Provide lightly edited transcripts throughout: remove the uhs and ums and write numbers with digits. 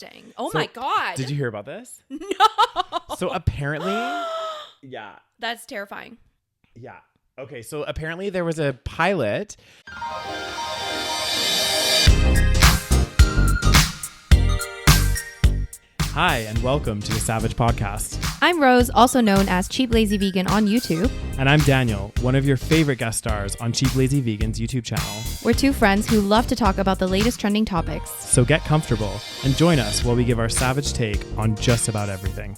interesting. Oh my God. Did you hear about this? No. So apparently, yeah. That's terrifying. Yeah. Okay, so apparently there was a pilot. Hi, and welcome to the SaVeg podcast. I'm Rose, also known as Cheap Lazy Vegan on YouTube. And I'm Daniel, one of your favorite guest stars on Cheap Lazy Vegan's YouTube channel. We're two friends who love to talk about the latest trending topics. So get comfortable and join us while we give our SaVeg take on just about everything.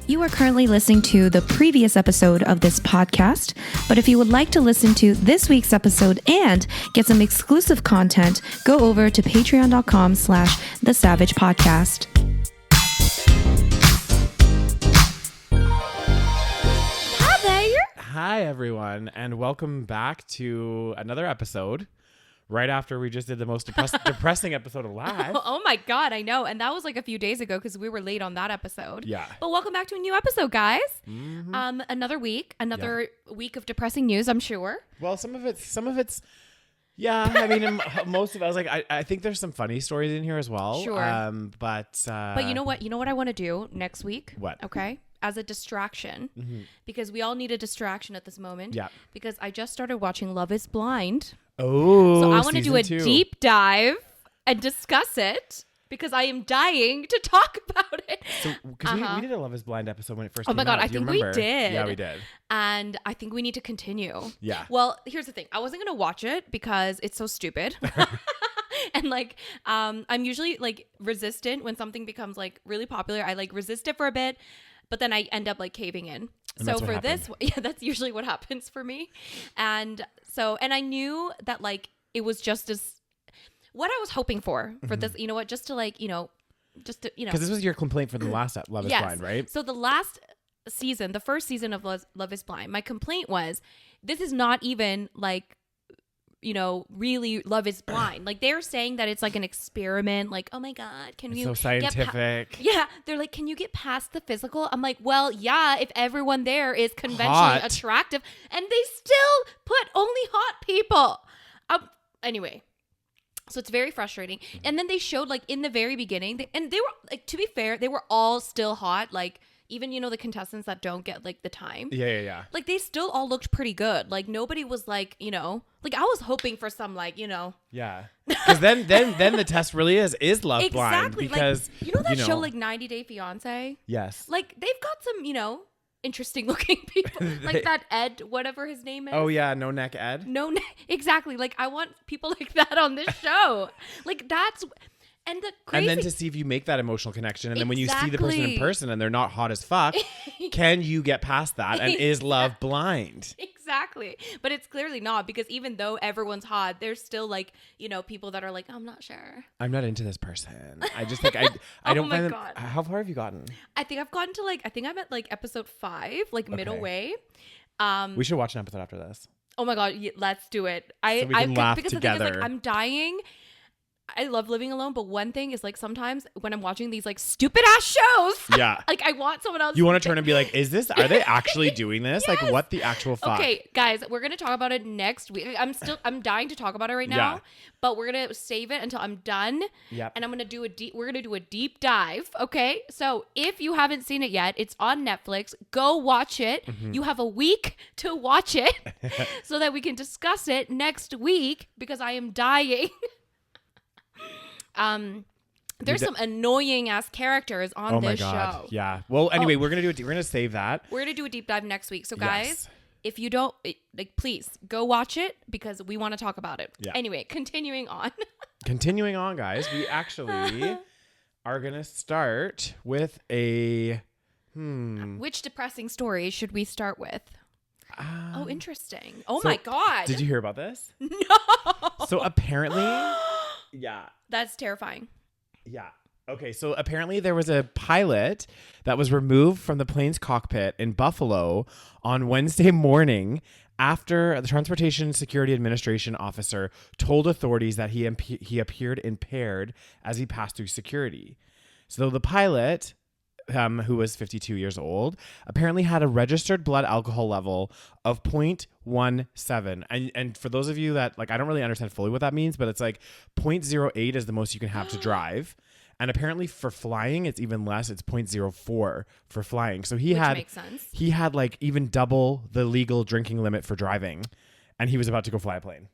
You are currently listening to the previous episode of this podcast, but if you would like to listen to this week's episode and get some exclusive content, go over to patreon.com/thesavagepodcast. Hi, everyone, and welcome back to another episode. Right after we just did the most depressing episode alive. Oh my God, I know. And that was like a few days ago because we were late on that episode. Yeah. But welcome back to a new episode, guys. Mm-hmm. Another week of depressing news, I'm sure. Well, some of it's yeah, I mean, most of it, I was like, I think there's some funny stories in here as well. Sure. But you know what? You know what I want to do next week? What? Okay. As a distraction, because we all need a distraction at this moment. Yeah. Because I just started watching Love is Blind. Oh, so I want to do a season 2. deep dive and discuss it because I am dying to talk about it. So, because we did a Love is Blind episode when it first Oh came my God, out. I think we did. Yeah, we did. And I think we need to continue. Yeah. Well, here's the thing. I wasn't going to watch it because it's so stupid. And like, I'm usually like resistant when something becomes like really popular. I like resist it for a bit, but then I end up like caving in. And so for this, yeah, that's usually what happens for me. And I knew that like it was just as what I was hoping for this, you know what, just to like, because this was your complaint for the last Love is Blind, right? So the last season, the first season of Love is Blind, my complaint was this is not even like, really Love is Blind. Like they're saying that it's like an experiment. Like, oh my God, can you so scientific? Yeah, they're like, can you get past the physical? I'm like, well, yeah, if everyone there is conventionally hot, attractive, and they still put only hot people. Anyway, so it's very frustrating. And then they showed like in the very beginning, and they were like, to be fair, they were all still hot. Like even the contestants that don't get like the time. Yeah. Like they still all looked pretty good. Like nobody was like, like I was hoping for some like, Yeah. Because then the test really is love blind. Exactly. Because like, that show like 90 Day Fiance? Yes. Like they've got some, interesting looking people. Like that Ed, whatever his name is. Oh yeah, No Neck Ed. Exactly. Like I want people like that on this show. Like that's and the crazy. And then to see if you make that emotional connection, and then when you see the person in person and they're not hot as fuck, can you get past that? And is love blind? Exactly. But it's clearly not, because even though everyone's hot, there's still like, people that are like, I'm not sure. I'm not into this person. I just like, I don't find them. How far have you gotten? I think I've gotten to like, I'm at like episode 5, like middle way. We should watch an episode after this. Oh my God. Let's do it. So we can laugh because together. The thing is, like, I'm dying. I love living alone, but one thing is like sometimes when I'm watching these like stupid ass shows, yeah, like I want someone else. You want to turn and be like, are they actually doing this? Yes. Like what the actual fuck? Okay, guys, we're gonna talk about it next week. I'm dying to talk about it right now, but we're gonna save it until I'm done. Yep. And we're gonna do a deep dive. Okay, so if you haven't seen it yet, it's on Netflix. Go watch it. You have a week to watch it so that we can discuss it next week, because I am dying. There's some annoying ass characters on this show. Yeah. Well, anyway, we're gonna save that. We're gonna do a deep dive next week. So guys, if you don't like, please go watch it because we want to talk about it. Yeah. Anyway, continuing on, guys, we actually are gonna start with a Which depressing story should we start with? Oh, interesting. Oh my God. Did you hear about this? No. So apparently. Yeah. That's terrifying. Yeah. Okay, so apparently there was a pilot that was removed from the plane's cockpit in Buffalo on Wednesday morning after the Transportation Security Administration officer told authorities that he appeared impaired as he passed through security. So the pilot, who was 52 years old, apparently had a registered blood alcohol level of 0.17. And for those of you that, like, I don't really understand fully what that means, but it's like 0.08 is the most you can have to drive. And apparently for flying, it's even less. It's 0.04 for flying. So Which makes sense. he had like even double the legal drinking limit for driving, and he was about to go fly a plane.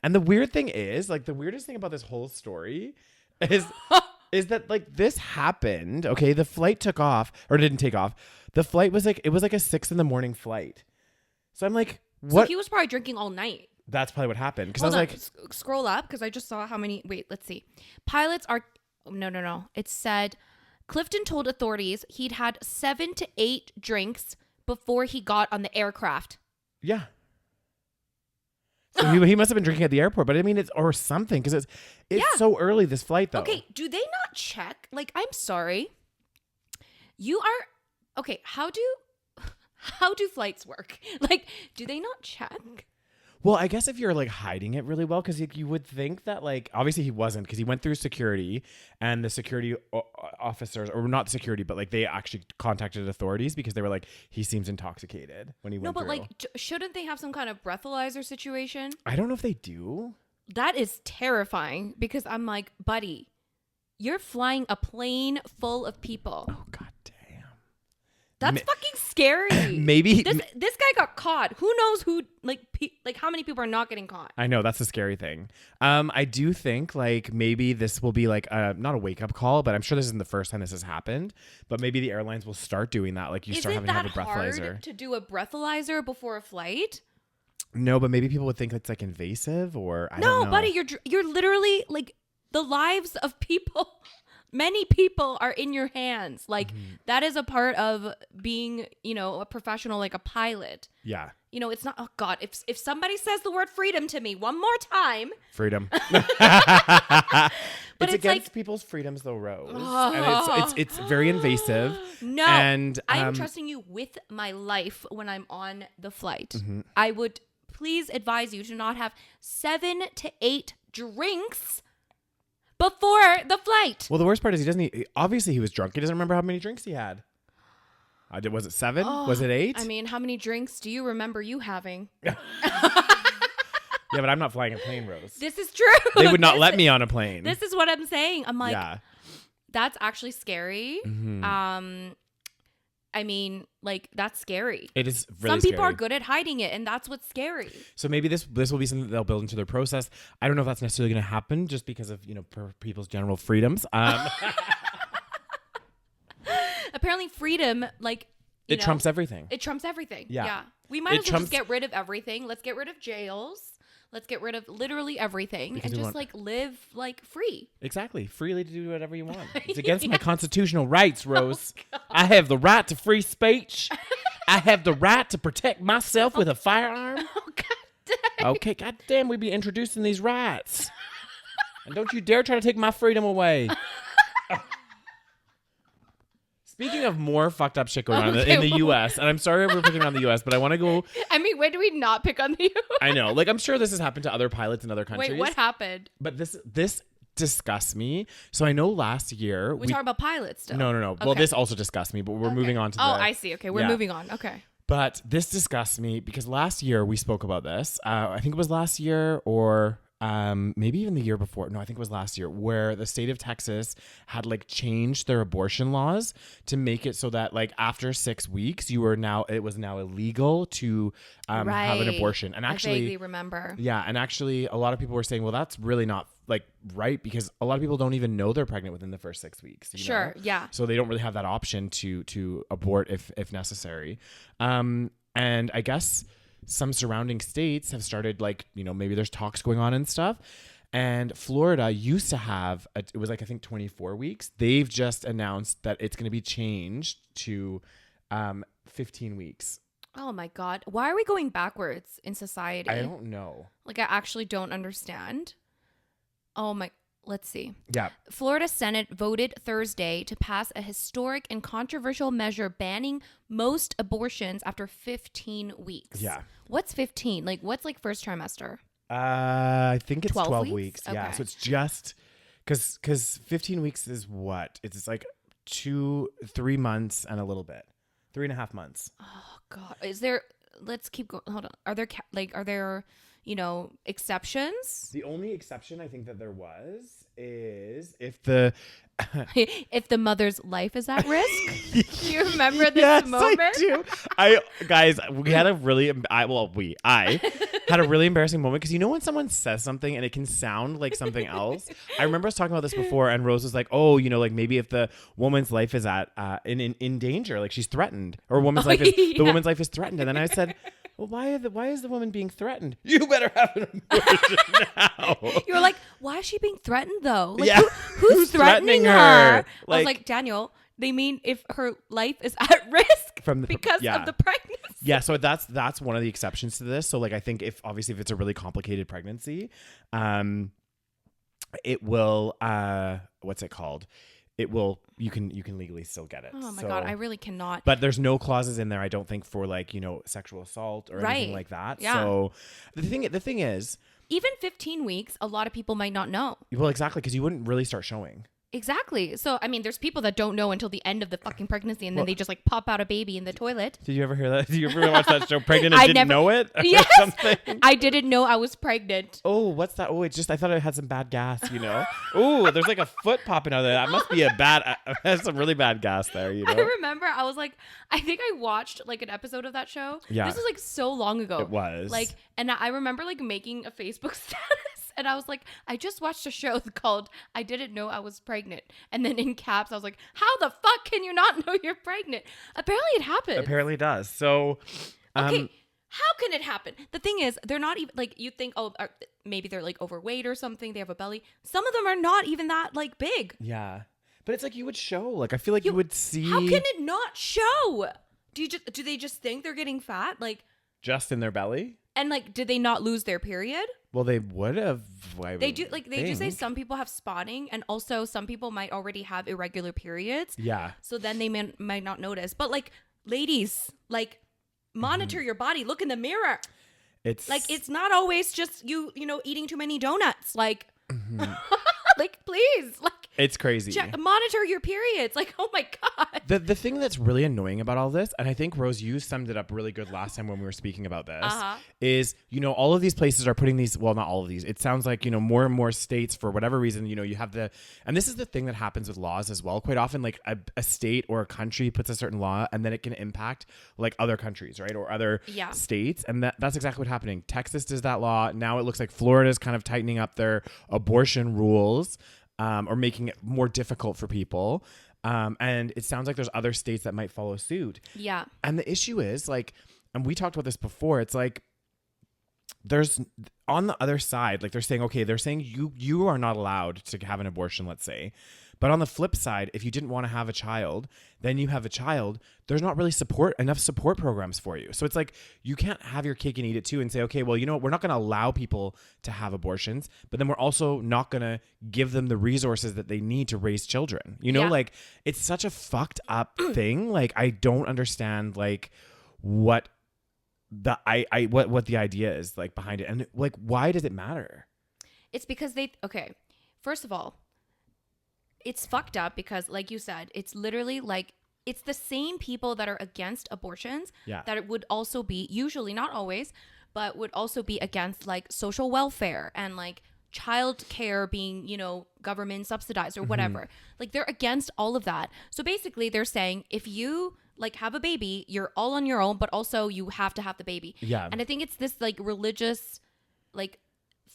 And the weird thing is, like, the weirdest thing about this whole story is is that like this happened. Okay, the flight took off or didn't take off. The flight was like, it was like a 6 a.m. flight. So I'm like, what? So he was probably drinking all night. That's probably what happened. Because I was like, scroll up because I just saw how many. Wait, let's see. Pilots are no. It said Clifton told authorities he'd had 7 to 8 drinks before he got on the aircraft. yeah. So he must have been drinking at the airport, but I mean, it's or something because it's so early this flight though. Okay, do they not check? Like, I'm sorry, you are okay. How do flights work? Like, do they not check? Well, I guess if you're like hiding it really well, because you would think that like obviously he wasn't because he went through security and the security officers or not security, but like they actually contacted authorities because they were like he seems intoxicated when he went through. No, but like shouldn't they have some kind of breathalyzer situation? I don't know if they do. That is terrifying because I'm like, buddy, you're flying a plane full of people. Oh God damn. That's fucking scary. Maybe this guy got caught. Who knows who like how many people are not getting caught? I know that's the scary thing. I do think like maybe this will be like not a wake up call, but I'm sure this isn't the first time this has happened. But maybe the airlines will start doing that. Like you start having to have a breathalyzer. Is it that hard to do a breathalyzer before a flight? No, but maybe people would think it's like invasive or I don't know. No, buddy, you're literally like the lives of people. Many people are in your hands. Like that is a part of being, a professional, like a pilot. Yeah. It's not, oh God, if somebody says the word freedom to me one more time. Freedom. But it's against like, people's freedoms though, Rose. And it's very invasive. No. And I am trusting you with my life when I'm on the flight. I would please advise you to not have 7 to 8 drinks before the flight. Well, the worst part is obviously he was drunk. He doesn't remember how many drinks he had. Was it 7? Was it 8? I mean, how many drinks do you remember you having? Yeah, but I'm not flying a plane, Rose. This is true. They would not let me on a plane. This is what I'm saying. I'm like, yeah. That's actually scary. I mean, like, that's scary. It is really Some people scary. are good at hiding it, and that's what's scary. So maybe this will be something that they'll build into their process. I don't know if that's necessarily going to happen just because of, people's general freedoms. Apparently freedom, like, it trumps everything. It trumps everything. Yeah. We might as well just get rid of everything. Let's get rid of jails. Let's get rid of literally everything and just live like free. Exactly. Freely to do whatever you want. It's against my constitutional rights, Rose. Oh, I have the right to free speech. I have the right to protect myself with a firearm. Oh, God damn. Okay, God damn, we be introducing these rights. And don't you dare try to take my freedom away. Speaking of more fucked up shit going on in the U.S., and I'm sorry we're picking on the U.S., but I want to go... I mean, when do we not pick on the U.S.? I know. Like, I'm sure this has happened to other pilots in other countries. Wait, what happened? But this disgusts me. So I know last year... We talk about pilots still. No. Okay. Well, this also disgusts me, but we're moving on to I see. Okay, we're moving on. Okay. But this disgusts me because last year we spoke about this. I think it was last year or... maybe even the year before. No, I think it was last year, where the state of Texas had like changed their abortion laws to make it so that like after 6 weeks, it was now illegal to have an abortion. And actually, I vaguely remember. Yeah, and actually, a lot of people were saying, well, that's really not like right because a lot of people don't even know they're pregnant within the first 6 weeks. Sure, yeah. So they don't really have that option to abort if necessary. And I guess some surrounding states have started like, maybe there's talks going on and stuff. And Florida used to have, it was like, I think 24 weeks. They've just announced that it's going to be changed to 15 weeks. Oh my God. Why are we going backwards in society? I don't know. Like, I actually don't understand. Let's see. Yeah. Florida Senate voted Thursday to pass a historic and controversial measure banning most abortions after 15 weeks. Yeah. What's 15? Like, what's like first trimester? I think it's 12 weeks. Okay. Yeah. So it's just because 15 weeks is what? It's like 3 months and a little bit. 3.5 months. Oh God. Let's keep going. Hold on. Are there exceptions? The only exception I think that there was is if the If the mother's life is at risk. Do you remember this yes, moment? I do. Guys, we had a really I had a really embarrassing moment because you know when someone says something and it can sound like something else. I remember us talking about this before, and Rose was like, "Oh, you know, like maybe if the woman's life is at in danger, like she's threatened, or woman's life is the woman's life is threatened." And then I said, "Well, why is the woman being threatened? You better have an abortion now." You were like, "Why is she being threatened though? Like, Yeah. who's threatening her?" I was Like- like, Daniel, they mean if her life is at risk because yeah. of the pregnancy. Yeah, so that's one of the exceptions to this. So like I think if it's a really complicated pregnancy, it will what's it called? It will you can legally still get it. Oh my God, I really cannot. But there's no clauses in there, I don't think, for like, you know, sexual assault or anything like that. Yeah. So the thing is, Even 15 weeks, a lot of people might not know. well, exactly, because you wouldn't really start showing. Exactly. So, I mean, there's people that don't know until the end of the fucking pregnancy, and then they just like pop out a baby in the toilet. Did you ever hear that? Did you ever watch that show, Pregnant and Didn't Know It? Or Yes. something? I didn't know I was pregnant. Oh, what's that? Oh, I thought it had some bad gas, you know? Oh, there's like a foot popping out of there. That must be has some really bad gas there, you know? I remember I was like, I think I watched like an episode of that show. Yeah. This was like so long ago. It was. Like, and I remember like making a Facebook status, and I was like, I just watched a show called I Didn't Know I Was Pregnant. And then in caps, I was like, how the fuck can you not know you're pregnant? Apparently it happened. Apparently it does. So, Okay. How can it happen? The thing is, they're not even like you think. Oh, maybe they're like overweight or something. They have a belly. Some of them are not even that like big. yeah. But it's like you would show. Like I feel like you would see. How can it not show? Do they just think they're getting fat? Like just in their belly? and like did they not lose their period? Well, they would have. They do say some people have spotting, and also some people might already have irregular periods. Yeah. So then they might not notice. But like ladies, like monitor your body. Look in the mirror. It's not always just you know eating too many donuts. Like like please, like it's crazy. Monitor your periods. Like, oh my God. The thing that's really annoying about all this, and I think Rose, you summed it up really good last time when we were speaking about this, is, you know, all of these places are putting these, well, not all of these. It sounds like, you know, more and more states, for whatever reason, you know, you have and this is the thing that happens with laws as well. Quite often, like a state or a country puts a certain law, and then it can impact like other countries, right? Or other states. And that's exactly what's happening. Texas does that law. Now it looks like Florida's kind of tightening up their abortion rules. Or making it more difficult for people. And it sounds like there's other states that might follow suit. Yeah. And the issue is like, and we talked about this before, it's like, there's on the other side, like they're saying you are not allowed to have an abortion, let's say. But on the flip side, if you didn't want to have a child, then you have a child, there's not really enough support programs for you. So it's like, you can't have your cake and eat it too and say, okay, well, you know what? We're not going to allow people to have abortions, but then we're also not going to give them the resources that they need to raise children. You know, like it's such a fucked up thing. Like, I don't understand like what the idea is like behind it. And like, why does it matter? It's because first of all, it's fucked up because, like you said, it's literally like it's the same people that are against abortions that it would also be, usually, not always, but would also be against like social welfare and like child care being, you know, government subsidized or whatever. Like they're against all of that. So basically they're saying if you like have a baby, you're all on your own, but also you have to have the baby. Yeah. And I think it's this like religious like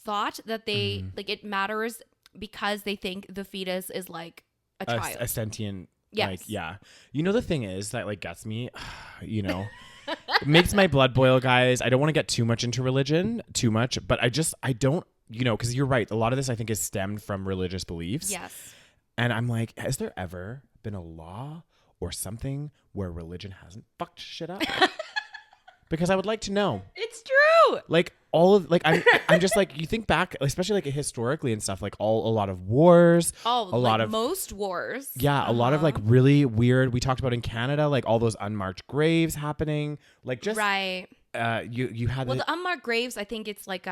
thought that they like it matters because they think the fetus is like a child. A sentient, yes. Like, yeah. You know, the thing is that like gets me, you know, it makes my blood boil, guys. I don't want to get too much into religion, but I don't, you know, because you're right. A lot of this I think is stemmed from religious beliefs. Yes. And I'm like, has there ever been a law or something where religion hasn't fucked shit up? Because I would like to know. It's true. Like all of like I'm just like, you think back, especially like historically and stuff, like a lot of wars. Oh, a lot of most wars. Yeah, a lot of like really weird. We talked about in Canada, like all those unmarked graves happening. Like just right. You had the unmarked graves. I think it's like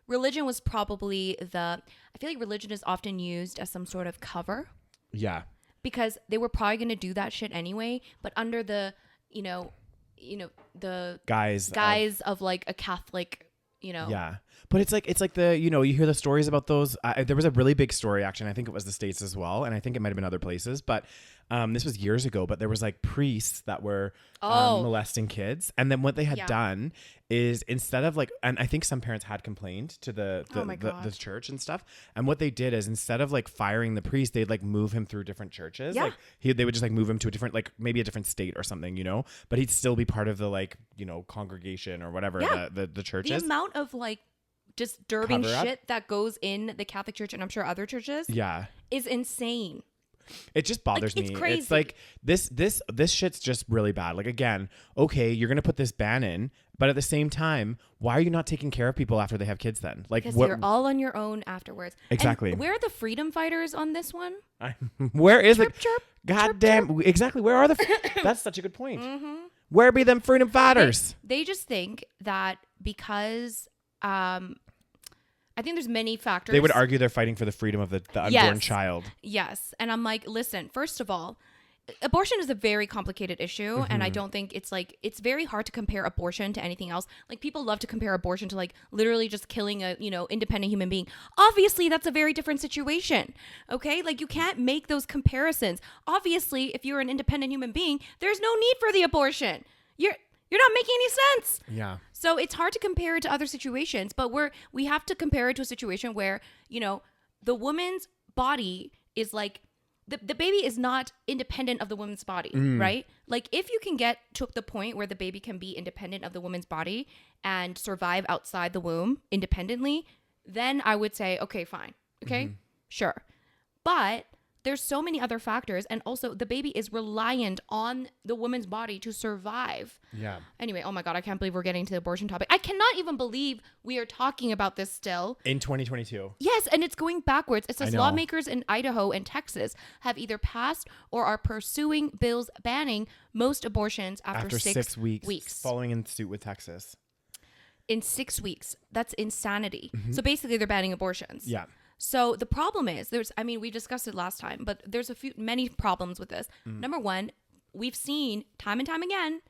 religion was probably I feel like religion is often used as some sort of cover. Yeah. Because they were probably going to do that shit anyway, but under the the guise of like a Catholic Yeah. But it's like the, you hear the stories about those. There was a really big story, actually, and I think it was the States as well. And I think it might have been other places, but this was years ago. But there was like priests that were molesting kids. And then what they had done is, instead of like, and I think some parents had complained to the church and stuff. And what they did is, instead of like firing the priest, they'd like move him through different churches. Yeah. Like they would just like move him to a different, like maybe a different state or something, but he'd still be part of the like, congregation or whatever the church is. The amount of like disturbing shit that goes in the Catholic Church, and I'm sure other churches, is insane. It just bothers me. It's crazy. It's like this shit's just really bad. Like, again, okay, you're gonna put this ban in, but at the same time, why are you not taking care of people after they have kids then? Like, because you're all on your own afterwards. Exactly. And where are the freedom fighters on this one? Where is chirp, it? chirp, Goddamn. chirp. Exactly. Where are the? That's such a good point. Mm-hmm. Where be them freedom fighters? They just think that because I think there's many factors. They would argue they're fighting for the freedom of the unborn child. Yes. And I'm like, listen, first of all, abortion is a very complicated issue. Mm-hmm. And I don't think it's very hard to compare abortion to anything else. Like, people love to compare abortion to like literally just killing a, independent human being. Obviously, that's a very different situation. Okay. Like, you can't make those comparisons. Obviously, if you're an independent human being, there's no need for the abortion. You're not making any sense. Yeah. So it's hard to compare it to other situations, but we have to compare it to a situation where, the woman's body is like, the baby is not independent of the woman's body, right? Like, if you can get to the point where the baby can be independent of the woman's body and survive outside the womb independently, then I would say, okay, fine. Okay, sure. But there's so many other factors, and also the baby is reliant on the woman's body to survive. Yeah. Anyway, oh my God, I can't believe we're getting to the abortion topic. I cannot even believe we are talking about this still. In 2022. Yes, and it's going backwards. It says lawmakers in Idaho and Texas have either passed or are pursuing bills banning most abortions after 6 weeks. Following in suit with Texas. In 6 weeks. That's insanity. Mm-hmm. So basically they're banning abortions. Yeah. So the problem is, we discussed it last time, but there's many problems with this. Number one, we've seen time and time again,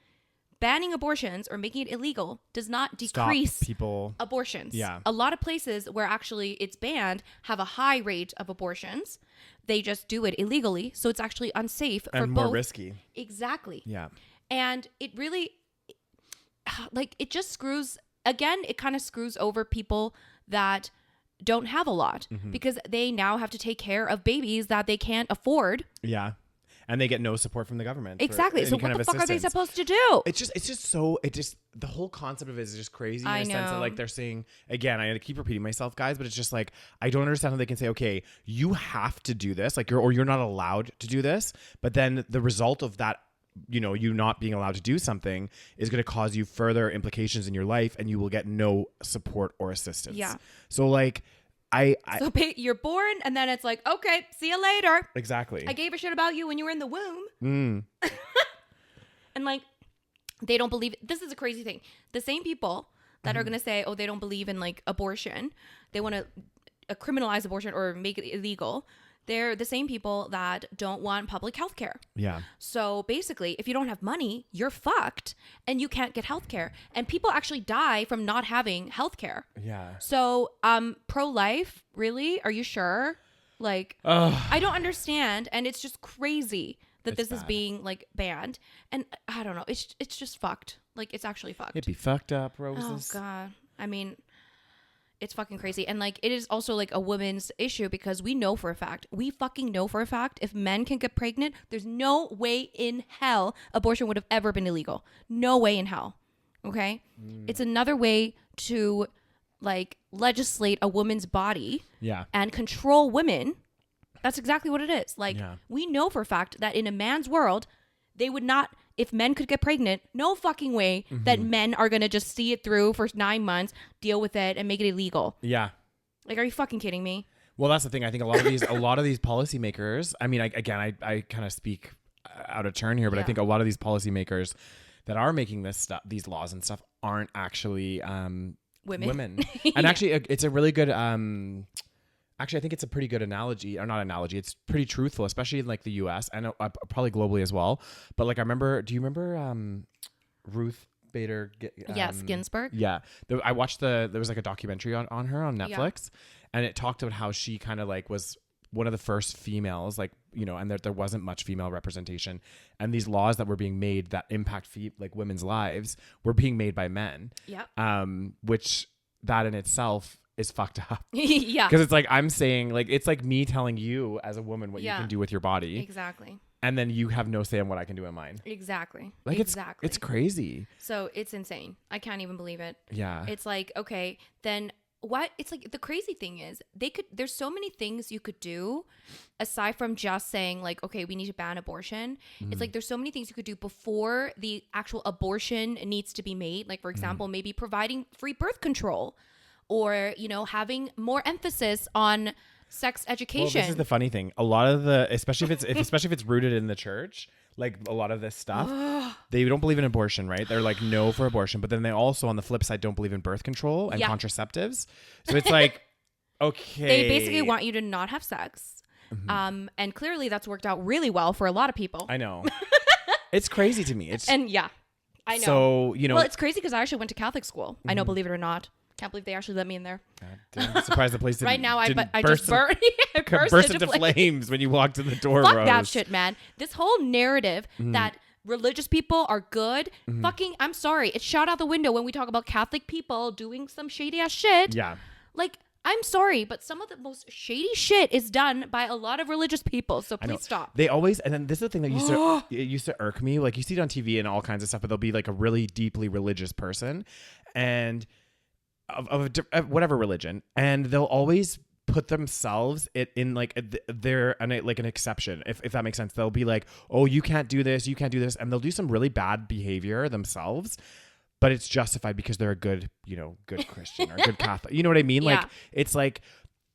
banning abortions or making it illegal does not decrease abortions. Yeah. A lot of places where actually it's banned have a high rate of abortions. They just do it illegally. So it's actually unsafe for both. And more risky. Exactly. Yeah. And it really, it just screws, again, it kind of screws over people that don't have a lot because they now have to take care of babies that they can't afford. Yeah. And they get no support from the government. Exactly. So what the fuck are they supposed to do? The whole concept of it is just crazy in a sense that like they're saying, again, I keep repeating myself, guys, but it's just like, I don't understand how they can say, okay, you have to do this, like you're not allowed to do this. But then the result of that, you not being allowed to do something is going to cause you further implications in your life, and you will get no support or assistance. Yeah. So like, so you're born, and then it's like, okay, see you later. Exactly. I gave a shit about you when you were in the womb. And like, they don't believe it. This is a crazy thing. The same people that are going to say, oh, they don't believe in like abortion, they want to criminalize abortion or make it illegal. They're the same people that don't want public health care. Yeah. So basically, if you don't have money, you're fucked and you can't get health care. And people actually die from not having health care. Yeah. So pro-life, really? Are you sure? Like, I don't understand. And it's just crazy that this is being like banned. And I don't know. It's just fucked. Like, it's actually fucked. It'd be fucked up, Roses. Oh, God. I mean, it's fucking crazy. And like, it is also like a woman's issue because we fucking know for a fact, if men can get pregnant, there's no way in hell abortion would have ever been illegal. No way in hell. Okay. It's another way to like legislate a woman's body and control women. That's exactly what it is. Like, we know for a fact that in a man's world, they would not, if men could get pregnant, no fucking way that men are going to just see it through for 9 months, deal with it, and make it illegal. Yeah. Like, are you fucking kidding me? Well, that's the thing. I think a lot of these policymakers, I mean, I kind of speak out of turn here, but I think a lot of these policymakers that are making these laws and stuff aren't actually women. And actually, it's a really good... Actually, I think it's a pretty good analogy, or not analogy. It's pretty truthful, especially in like the U.S. and probably globally as well. But like, do you remember Ruth Bader. Yes, Ginsburg. Yeah, I watched there was like a documentary on her on Netflix, and it talked about how she kind of like was one of the first females, like, you know, and there wasn't much female representation, and these laws that were being made that impact like women's lives were being made by men. Yeah. Which that in itself is fucked up. Yeah. Because it's like I'm saying, like, it's like me telling you as a woman what you can do with your body. Exactly. And then you have no say on what I can do in mine. Exactly. Like exactly. It's crazy. So it's insane. I can't even believe it. Yeah. It's like, okay, then what? It's like the crazy thing is there's so many things you could do aside from just saying like, okay, we need to ban abortion. It's like there's so many things you could do before the actual abortion needs to be made. Like, for example, maybe providing free birth control, or, you know, having more emphasis on sex education. Well, this is the funny thing. A lot of especially if it's rooted in the church, like a lot of this stuff, they don't believe in abortion, right? They're like no for abortion, but then they also on the flip side don't believe in birth control and contraceptives. So it's like, okay, they basically want you to not have sex. And clearly that's worked out really well for a lot of people. I know. It's crazy to me. I know. So, you know, well, it's crazy because I actually went to Catholic school. I know, believe it or not. Can't believe they actually let me in there. I'm surprised the place didn't. Right now, I burst just burst into flames when you walked in the door. Fuck Rose. that shit, man. This whole narrative that religious people are good, fucking, I'm sorry, it's shot out the window when we talk about Catholic people doing some shady ass shit. Yeah. Like, I'm sorry, but some of the most shady shit is done by a lot of religious people. So please stop. They always, and then this is the thing that used to irk me. Like, you see it on TV and all kinds of stuff, but they'll be like a really deeply religious person, and of whatever religion, and they'll always put themselves in like they're like an exception, if that makes sense. They'll be like, oh, you can't do this, and they'll do some really bad behavior themselves, but it's justified because they're a good Christian or a good Catholic. You know what I mean? Yeah. Like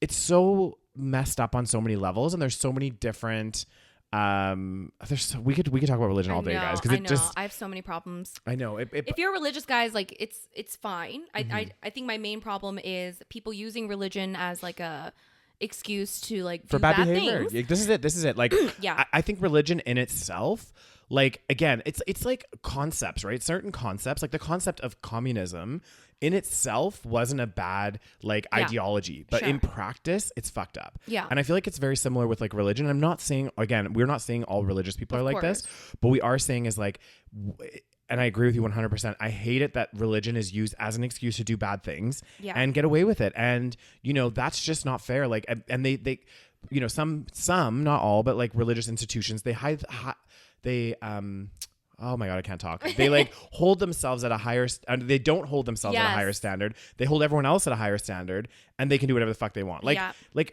it's so messed up on so many levels, and there's so many different we could talk about religion all day, guys, because I have so many problems. I know if you're a religious, guys, like it's fine. I think my main problem is people using religion as like a excuse to like for do bad behavior. Things. This is it. Like, yeah. I think religion in itself, like, again, it's like concepts, right? Certain concepts, like the concept of communism in itself wasn't a bad ideology, but in practice it's fucked up. Yeah. And I feel like it's very similar with like religion. I'm not saying, again, we're not saying all religious people are like this, but we are saying is like, and I agree with you 100%. I hate it that religion is used as an excuse to do bad things and get away with it. And, you know, that's just not fair. Like, and they, you know, some, not all, but like religious institutions, oh my God, I can't talk. They like hold themselves at a higher, they don't hold themselves at a higher standard. They hold everyone else at a higher standard, and they can do whatever the fuck they want. Like,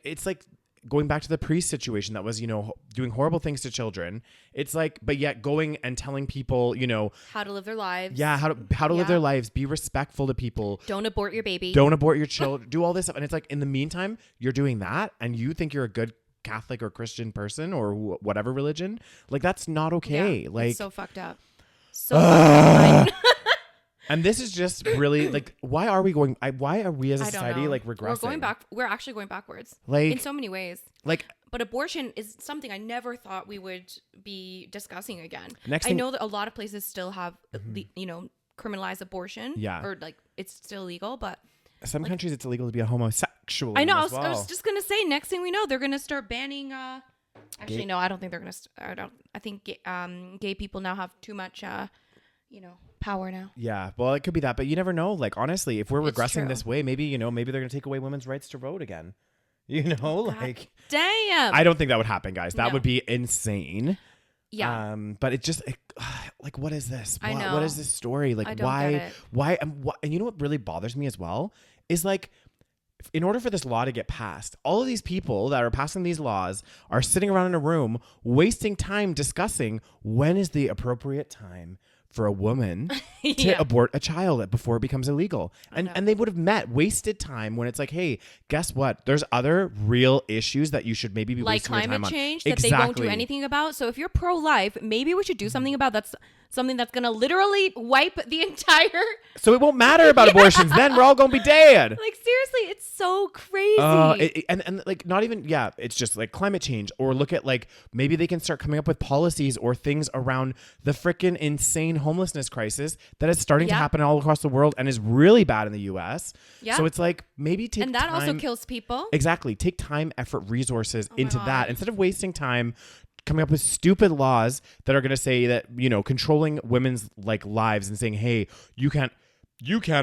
it's like going back to the priest situation that was, you know, doing horrible things to children. It's like, but yet going and telling people, you know, how to live their lives. Yeah. How to live their lives. Be respectful to people. Don't abort your baby. Don't abort your children. Do all this stuff. And it's like, in the meantime, you're doing that, and you think you're a good Catholic or Christian person or whatever religion. Like, that's not okay. Like, it's so fucked up. So fucked up. And this is just really like, why are we as a society like regressing? We're actually going backwards, like, in so many ways. Like, but abortion is something I never thought we would be discussing again. I know that a lot of places still have, you know, criminalized abortion. Yeah. Or like it's still illegal, but some countries it's illegal to be a homosexual. I know. I was just gonna say, next thing we know, they're gonna start banning. Actually, no, I don't think they're gonna. I think gay people now have too much, you know, power now. Yeah, well, it could be that, but you never know. Like, honestly, if we're regressing this way, maybe they're gonna take away women's rights to vote again. You know, God, like, damn. I don't think that would happen, guys. That would be insane. Yeah. But like, what is this? I know. What is this story? Like, why? And you know what really bothers me as well is like, in order for this law to get passed, all of these people that are passing these laws are sitting around in a room wasting time discussing when is the appropriate time for a woman to abort a child before it becomes illegal. And they would have wasted time when it's like, hey, guess what? There's other real issues that you should maybe be like wasting your time on. Like climate change that they won't do anything about. So if you're pro-life, maybe we should do something about that. something that's going to literally wipe the entire... So it won't matter about abortions. Then we're all going to be dead. Like, seriously, it's so crazy. And like, not even, yeah, it's just like climate change. Or look at like, maybe they can start coming up with policies or things around the freaking insane homelessness crisis that is starting to happen all across the world and is really bad in the US. Yeah. So it's like, maybe take And that time, also kills people. Exactly. Take time, effort, resources into that instead of wasting time coming up with stupid laws that are going to say that, you know, controlling women's like lives and saying, hey, you can't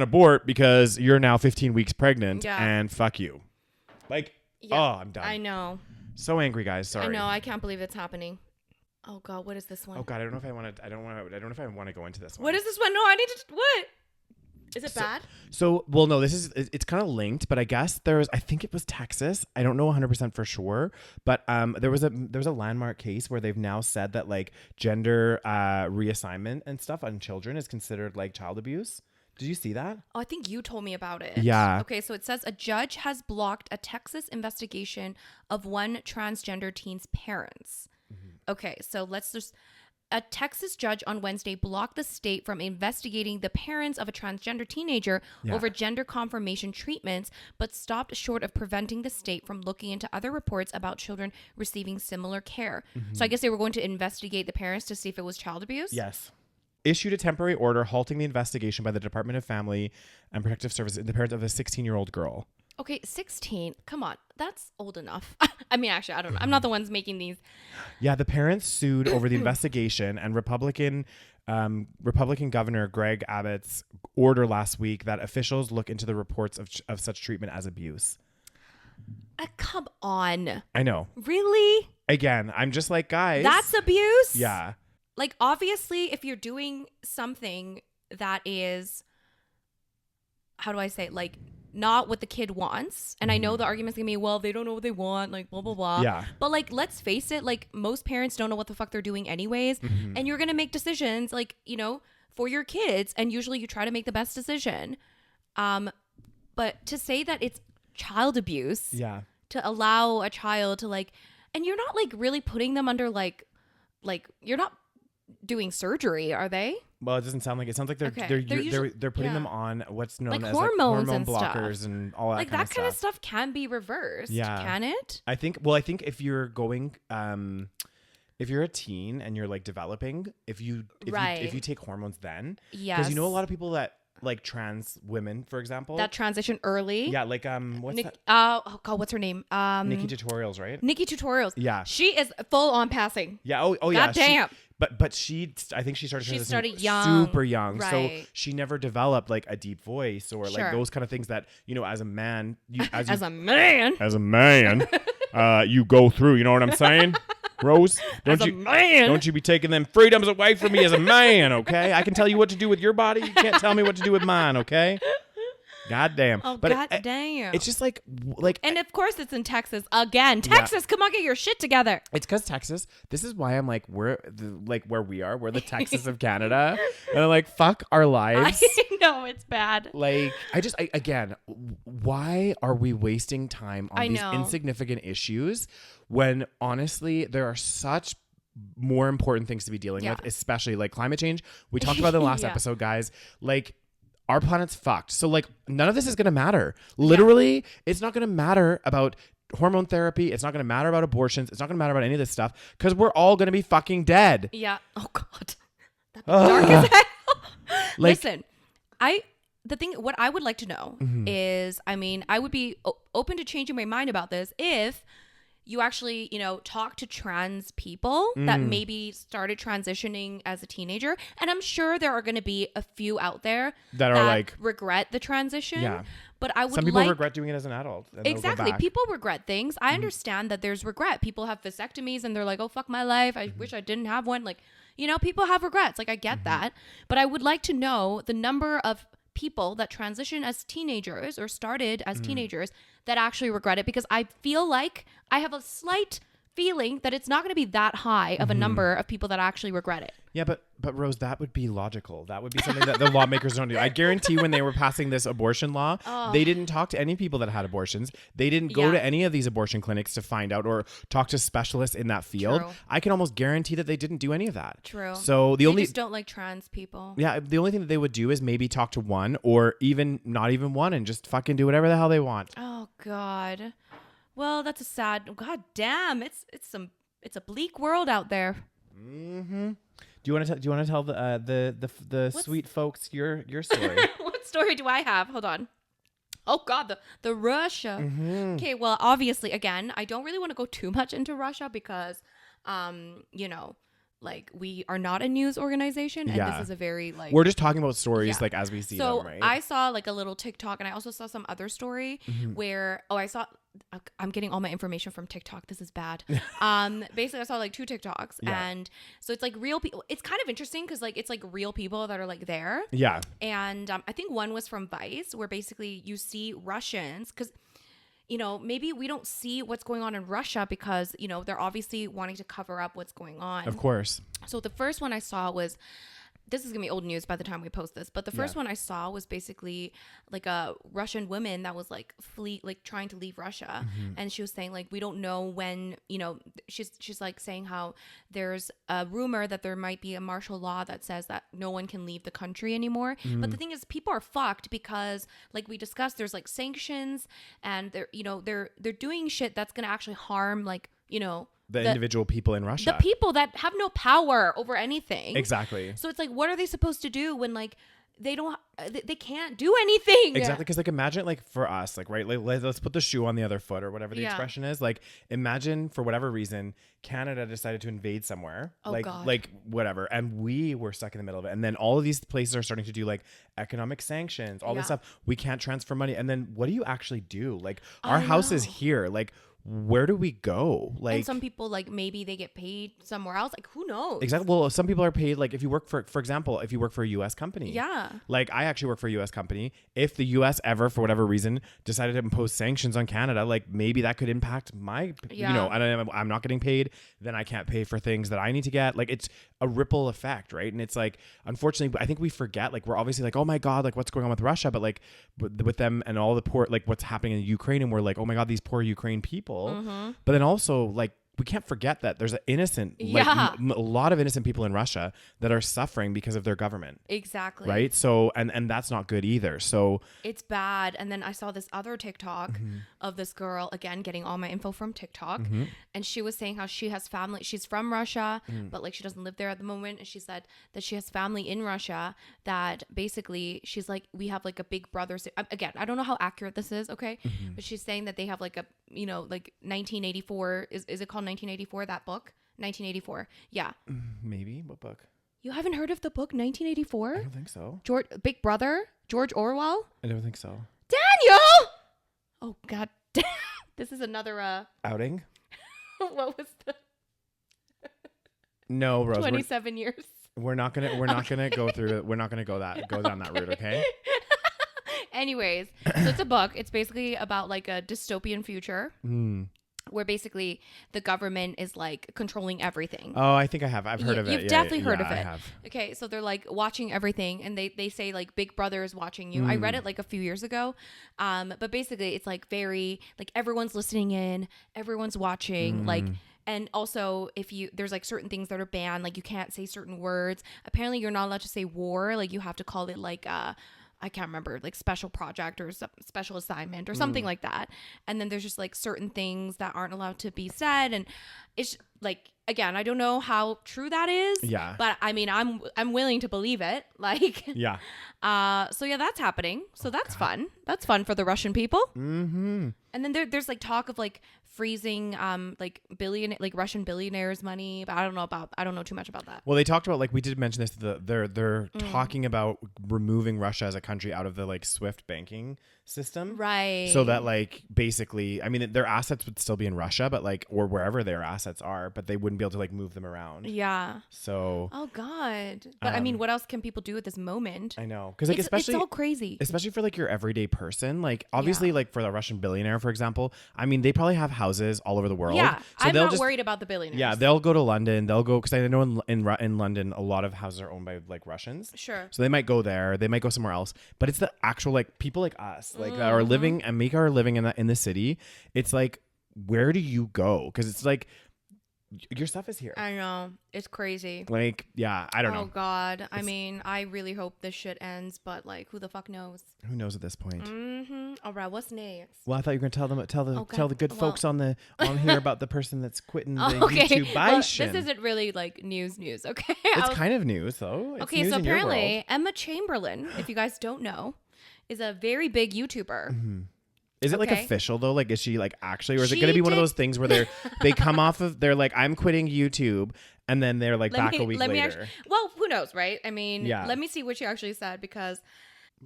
abort because you're now 15 weeks pregnant and fuck you. Like, I'm done. I know. So angry, guys. Sorry. I know. I can't believe it's happening. Oh God, what is this one? Oh God, I don't know if I want to go into this one. What is this one? No, I need to. What? Is it bad? So, well, no, it's kind of linked, but I guess I think it was Texas. I don't know 100% for sure, but there was a landmark case where they've now said that like gender reassignment and stuff on children is considered like child abuse. Did you see that? Oh, I think you told me about it. Yeah. Okay, so it says a judge has blocked a Texas investigation of one transgender teen's parents. Okay, so a Texas judge on Wednesday blocked the state from investigating the parents of a transgender teenager over gender confirmation treatments, but stopped short of preventing the state from looking into other reports about children receiving similar care. So I guess they were going to investigate the parents to see if it was child abuse? Yes. Issued a temporary order halting the investigation by the Department of Family and Protective Services, the parents of a 16-year-old girl. Okay, 16. Come on. That's old enough. I mean, actually, I don't know. I'm not the ones making these. Yeah, the parents sued over the investigation and Republican Governor Greg Abbott's order last week that officials look into the reports of such treatment as abuse. Come on. I know. Really? Again, I'm just like, guys. That's abuse? Yeah. Like, obviously, if you're doing something that is, how do I say it? Like, not what the kid wants. And I know the argument's gonna be, well, they don't know what they want, like blah, blah, blah. Yeah. But like, let's face it, like most parents don't know what the fuck they're doing anyways. And you're gonna make decisions like, you know, for your kids. And usually you try to make the best decision. But to say that it's child abuse, to allow a child to like, and you're not like really putting them under like you're not doing surgery, are they? Well, it doesn't sound like it. Sounds like they're putting them on what's known like as hormones like hormone and blockers stuff. And all that like kind that kind of stuff can be reversed. Can it? I think if you're going if you're a teen and you're like developing, if you take hormones then, because you know a lot of people that like trans women, for example, that transition early. Yeah, like what's that? Oh God, what's her name? Nikki Tutorials, right? Nikki Tutorials. Yeah, she is full on passing. Yeah. Oh God yeah. damn. But I think she started young, super young, right. So she never developed like a deep voice or like those kind of things that, you know, as a man, as a man, you go through. You know what I'm saying, Rose? Don't you be taking them freedoms away from me as a man, okay? I can tell you what to do with your body. You can't tell me what to do with mine, okay? God damn. Oh, but God damn. It's just like. And of course it's in Texas again. Texas, come on, get your shit together. It's because Texas. This is why I'm like, where we are. We're the Texas of Canada. And I'm like, fuck our lives. I know, it's bad. Like, again, why are we wasting time on these insignificant issues when honestly there are such more important things to be dealing with, especially like climate change. We talked about it in the last episode, guys. Like, our planet's fucked. So like none of this is going to matter. Literally, it's not going to matter about hormone therapy. It's not going to matter about abortions. It's not going to matter about any of this stuff because we're all going to be fucking dead. Yeah. Oh God. That's dark as hell. Listen, what I would like to know is, I mean, I would be open to changing my mind about this if you actually, you know, talk to trans people that maybe started transitioning as a teenager. And I'm sure there are going to be a few out there that are like regret the transition. Yeah. But I would some people regret doing it as an adult. Exactly. People regret things. I understand that there's regret. People have vasectomies and they're like, oh, fuck my life. I wish I didn't have one. Like, you know, people have regrets. Like, I get that. But I would like to know the number of people that transition as teenagers or started as teenagers that actually regret it, because I feel like I have a slight feeling that it's not going to be that high of a number of people that actually regret it. Yeah, but Rose, that would be logical. That would be something that the lawmakers don't do. I guarantee when they were passing this abortion law, they didn't talk to any people that had abortions. They didn't go to any of these abortion clinics to find out or talk to specialists in that field. True. I can almost guarantee that they didn't do any of that. True. So they just don't like trans people. Yeah, the only thing that they would do is maybe talk to one or even not even one and just fucking do whatever the hell they want. Oh God. Well, that's a sad. God damn, it's a bleak world out there. Mm-hmm. Do you want to tell the sweet folks your story? What story do I have? Hold on. Oh God, the Russia. Mm-hmm. Okay, well, obviously, again, I don't really want to go too much into Russia because, like we are not a news organization, and this is a very like we're just talking about stories like as we see them, right? So I saw like a little TikTok, and I also saw some other story where I'm getting all my information from TikTok. This is bad. Basically, I saw like 2 TikToks, and so it's like real people. It's kind of interesting because like it's like real people that are like there. Yeah. And I think one was from Vice, where basically you see Russians because. Maybe we don't see what's going on in Russia because, they're obviously wanting to cover up what's going on. Of course. So the first one I saw was, this is going to be old news by the time we post this, but the first one I saw was basically like a Russian woman that was like trying to leave Russia. And she was saying like, we don't know when, she's like saying how there's a rumor that there might be a martial law that says that no one can leave the country anymore. But the thing is, people are fucked because like we discussed, there's like sanctions and they're doing shit that's going to actually harm like, the individual people in Russia. The people that have no power over anything. Exactly. So it's like, what are they supposed to do when like they can't do anything? Exactly. Because like imagine like for us, like, right, like let's put the shoe on the other foot or whatever the expression is. Like imagine for whatever reason, Canada decided to invade somewhere, like whatever. And we were stuck in the middle of it. And then all of these places are starting to do like economic sanctions, all this stuff. We can't transfer money. And then what do you actually do? Like our house is here. Like, where do we go? Like, and some people like maybe they get paid somewhere else. Like who knows? Exactly. Well, some people are paid like if you work for example, if you work for a U.S. company. Yeah. Like I actually work for a U.S. company. If the U.S. ever for whatever reason decided to impose sanctions on Canada, like maybe that could impact my, I'm not getting paid. Then I can't pay for things that I need to get. Like it's a ripple effect, right? And it's like, unfortunately, I think we forget. Like we're obviously like, oh my God, like what's going on with Russia? But like with them and all the poor, like what's happening in Ukraine, and we're like, oh my God, these poor Ukraine people. But then also like we can't forget that there's an innocent, a lot of innocent people in Russia that are suffering because of their government. Exactly. Right. So, and that's not good either. So it's bad. And then I saw this other TikTok of this girl, again, getting all my info from TikTok. And she was saying how she has family. She's from Russia, but like she doesn't live there at the moment. And she said that she has family in Russia that basically she's like, we have like a big brother. Again, I don't know how accurate this is. Okay. But she's saying that they have like a, like 1984. Is it called 1984, that book? 1984. Yeah. Maybe. What book? You haven't heard of the book 1984? I don't think so. Big Brother? George Orwell? I don't think so. Daniel! Oh, God. This is another... outing? What was the... No, Rose. 27 years. We're not gonna go through it. We're not gonna go down that route, okay? Anyways, so it's a book. It's basically about like a dystopian future. Where basically the government is like controlling everything. Oh, I think I have. I've heard of it. You've definitely heard of it. I have. Okay, so they're like watching everything, and they say like Big Brother is watching you. I read it like a few years ago, but basically it's like very like everyone's listening in, everyone's watching, like. And also, there's like certain things that are banned, like you can't say certain words. Apparently, you're not allowed to say war. Like you have to call it like I can't remember, like special project or special assignment or something like that. And then there's just like certain things that aren't allowed to be said. And it's like, again, I don't know how true that is. Yeah. But I mean, I'm willing to believe it. Like, yeah. So yeah, that's happening. So that's fun. That's fun for the Russian people. And then there's like talk of like freezing like Russian billionaires' money, but I don't know too much about that. Well, they talked about, like, we did mention this, they're talking about removing Russia as a country out of the like SWIFT banking system, right? So that like basically, I mean, their assets would still be in Russia, but like, or wherever their assets are, but they wouldn't be able to like move them around. Yeah. So oh God, but I mean, what else can people do at this moment? I know, because like it's all crazy, especially for like your everyday person. person. Like obviously like for the Russian billionaire, for example, I mean, they probably have houses all over the world. Yeah, so I'm they'll not just, worried about the billionaires. Yeah, they'll go to London. They'll go, because I know in London, a lot of houses are owned by like Russians. Sure. So they might go there. They might go somewhere else. But it's the actual like people like us, like that are living and make our living in the city. It's like, where do you go? Because it's like your stuff is here. I know. It's crazy. Like, yeah, I don't know. Oh God. I mean, I really hope this shit ends, but like, who the fuck knows? Who knows at this point? All right. What's next? Well, I thought you were gonna tell the good folks on here about the person that's quitting the Okay. YouTube bison. This isn't really like news. Okay. It's kind of news though. It's okay. news So in your apparently, world. Emma Chamberlain, if you guys don't know, is a very big YouTuber. Mm-hmm. Is it like Okay. official though? Like, is she like actually, or is it She going to be one of did- those things where they come off of, they're like, I'm quitting YouTube, and then they're like back a week later. Well, who knows, right? I mean, Yeah. let me see what she actually said, because